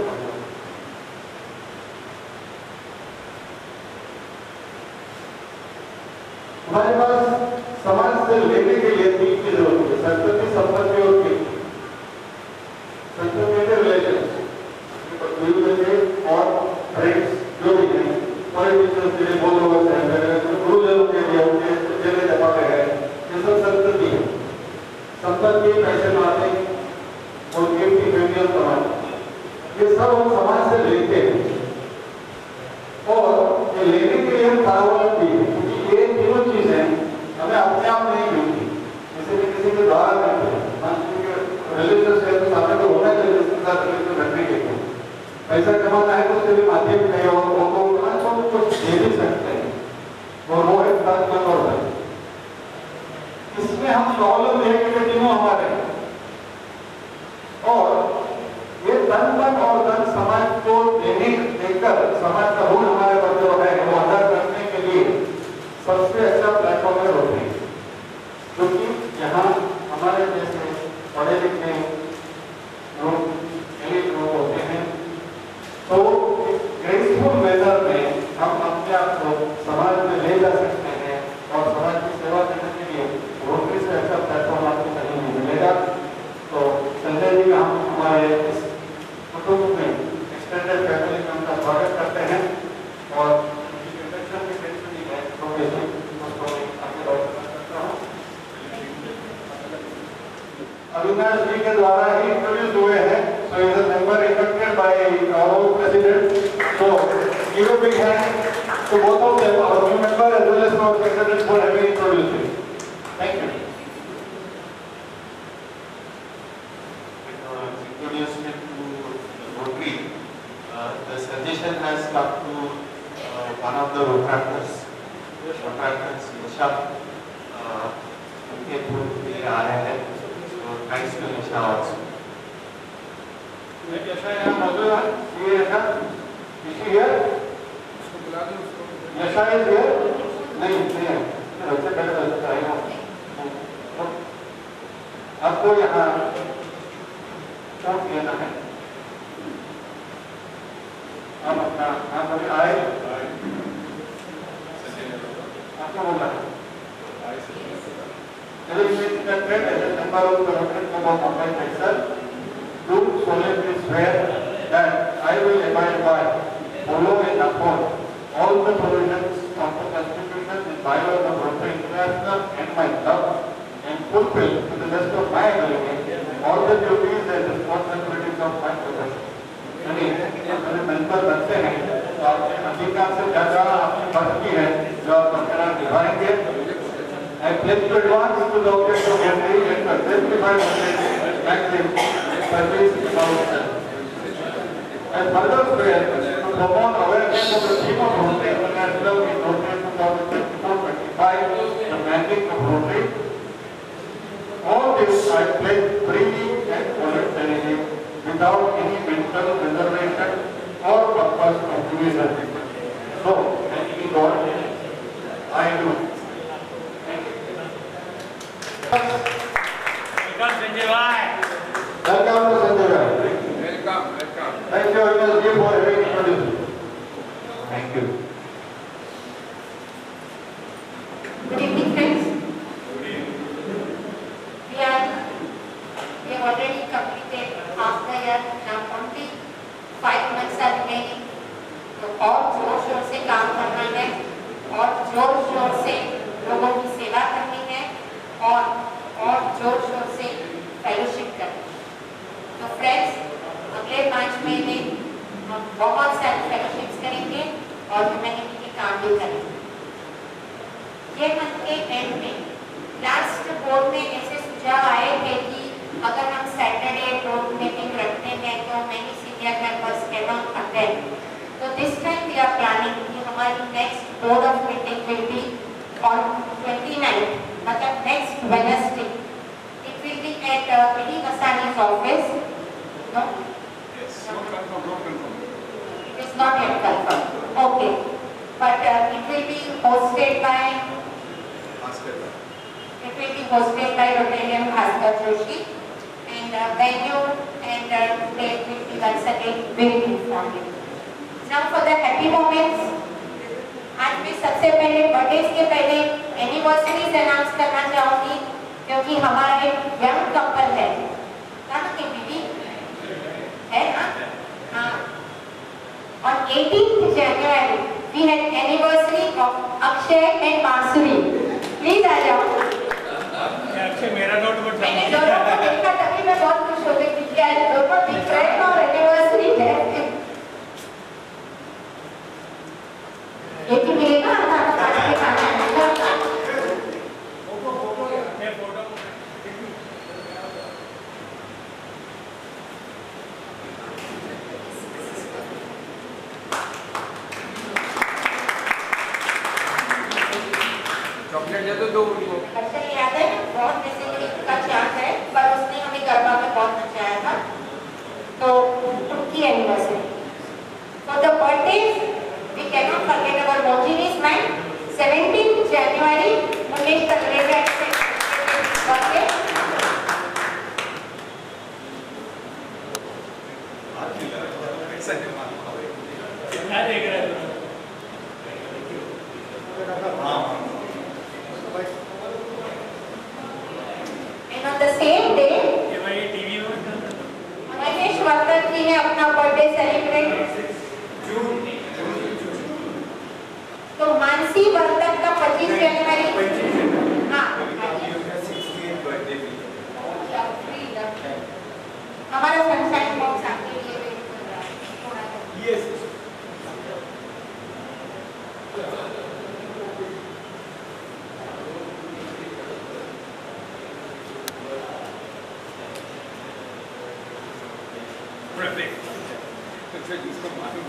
हमारे पास समाज से लेने के लिए 3 चीजें होती है. संस्कृति, संपत्ति और कीर्ति. संस्कृति के रिलेशंस और फ्रेंड्स जो भी हैं पॉलिटिशियंस के लिए बहुत लोग हैं, गुरुजनों के लिए उनके जगह जगह पे है. ये सब संस्कृति है. संपत्ति पैसे लाते और कीर्ति फेमियल समाज ये सब हम समाज से लेते हैं. और ये लेने के लिए हम कारोबार भी है क्योंकि ये तीनों चीजें हमें अपने आप नहीं मिलती. किसी भी किसी के द्वारा मिलती है. रिलेशन से तो सामने तो होना चाहिए जिसके साथ रिलेशन रखने के लिए. पैसा कमाना है तो उसके भी माध्यम नहीं और वो तो कुछ दे भी सकते हैं और वो एक बात और है. इसमें हम प्रॉब्लम देखेंगे कि तीनों हमारे और ये तन मन और धन समाज को देकर समाज का रूल हमारे पर जो है वो अदा करने के लिए सबसे अच्छा प्लेटफॉर्म है रोटरी. क्योंकि यहाँ हमारे जैसे पढ़े लिखे लोग होते हैं तो ग्रेसफुल मेथड में हम अपने आप को समाज में ले जा सकते हैं और समाज की सेवा करने के लिए रोटरी से अच्छा प्लेटफॉर्म आपको कहीं नहीं मिलेगा. तो संजय जी हम हमारे इस कुटुंब में एक्सटेंडेड फैमिली में उनका स्वागत करते हैं और इंट्रोडक्शन के सेक्शन है तो मैं उसको आगे बढ़ाना चाहता हूँ. अविनाश जी के द्वारा ही इंट्रोड्यूस हुए हैं. So is a member elected by our president. So give a big hand to both of them our new member as well as our secretary for having introduced. Thank you. association to Rotary, the suggestion has come to one of the Rotaractors, Yasha, उनके पूर्व में आ रहे हैं, so thanks to Yasha also. यशा यहाँ मौजूद है, ये यशा, इसी here, यशा is here, नहीं है, उससे पहले बस आएगा, आपको यहाँ वोट देना है, आप अपना नाम अभी आए, आपको बोलना है, चलिए इसमें ट्रेंड है, नंबर ऑफ करोड़ को बहुत ऑनलाइन है sir, do solemnly swear that I will abide by, follow and uphold all the provisions of the Constitution and bylaws of Rotary International and my love, and fulfill to the best of my ability all the duties and responsibilities of my profession. यानी अगर मेंबर बनते हैं तो आपने अधिकार से ज़्यादा अपनी फर्ज की है जो आप बरकरार निभाएंगे. I pledge to advance to the object of Rotary and to testify service about self. And further swear to promote awareness of the theme of Rotary International in Rotary 2024-25, the mandate of Rotary. All this I pledge freely and voluntarily without any mental reservation or purpose of division. So, thank you God, I do. Welcome Sanjay bhai. Welcome to Sanjay bhai. Welcome. Thank you again for having introduced. Thank you. Good evening, friends. We have already completed half the year. Now only 5 months are remaining. तो और जोर शोर से काम करना है और जोर शोर से लोगों की सेवा करनी है और जोर शोर से फेलोशिप करनी है. तो फ्रेंड्स, अगले 5 महीने हम बहुत सारे फेलोशिप्स करेंगे और ह्यूमैनिटी के काम भी करेंगे. ये मंथ के एंड में लास्ट बोर्ड में ऐसे सुझाव आए थे कि अगर हम सैटरडे बोर्ड मीटिंग रखते हैं तो many senior members can not attend. तो this time we are planning कि हमारी next board of meeting will be on 29, मतलब next Wednesday. It will be at PD मसानी's office. No? Yes, no confirm. It is not yet confirmed. Okay. But it will be hosted by Rotarian Bhaskar Joshi, and venue and date will be once again will be informed. Now for the happy moments, आज मैं सबसे पहले बर्थडे के पहले एनिवर्सरीज अनाउंस करना चाहूँगी क्योंकि हमारा एक यंग कपल है. कहाँ के बीवी है ना? हाँ. On 18th January, we had anniversary of Akshay and Masuri. Please आ जाओ. अक्षय मेरा नोट बोट. मैंने दोनों को देखा तभी मैं बहुत खुश हो गई क्योंकि आज दोनों बिग फ्रेंड और एनिवर्सरी है. एक ही मिलेगा आधा काट के खाना है. चॉकलेट दे दो उनको. अच्छा याद है बहुत बेसिकली का चार्ट है पर उसने हमें गरबा में बहुत नचाया था तो उनकी anniversary. So the birthdays we cannot forget our Mojini's man. 17th January Mukesh Talreja's birthday. क्या देख रहे हो? And on the same day ये भाई टीवी में महेश वर्धन जी ने अपना बर्थडे सेलिब्रेट. तो मानसी वर्धन का 25 जनवरी. हाँ हमारा सनशाइन बॉक्स आपके लिए वेट कर रहा है थोड़ा सा. Yes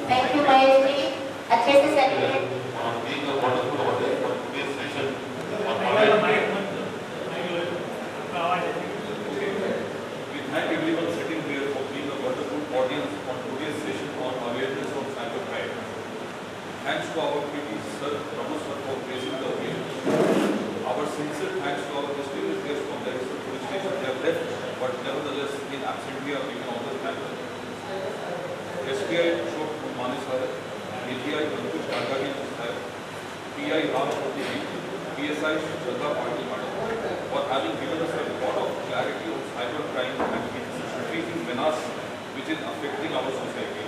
thank you Mahesh ji, अच्छे से celebrate. being a wonderful audience for today's session on we thank everyone sitting here for being a wonderful audience on today's session on awareness of cybercrime. Thanks to our PT Sir Ramu sir for gracing the occasion. Our sincere thanks to our distinguished guests from the police station. They have left, but nevertheless in absentia we can always thank them. SPI Ashok Mani sir, AGI Ankush Gangani sir, PI Ram Poti, PSI Shraddha Patil madam for having given us a lot of clarity on cybercrime and its increasing menace which is affecting our society.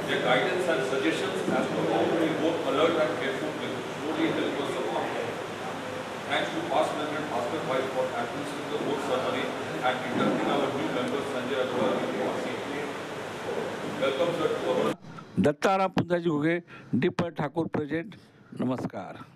Their guidance and suggestions as to how to be more alert and careful will surely help us a lot. Thanks to past President Bhaskar Bhai for administering the vote ceremony and inducting our new member Sanjay Agrawal into our seat. Welcome sir to our Dattaram Punjaji Ghuge, D. Thakur present. नमस्कार.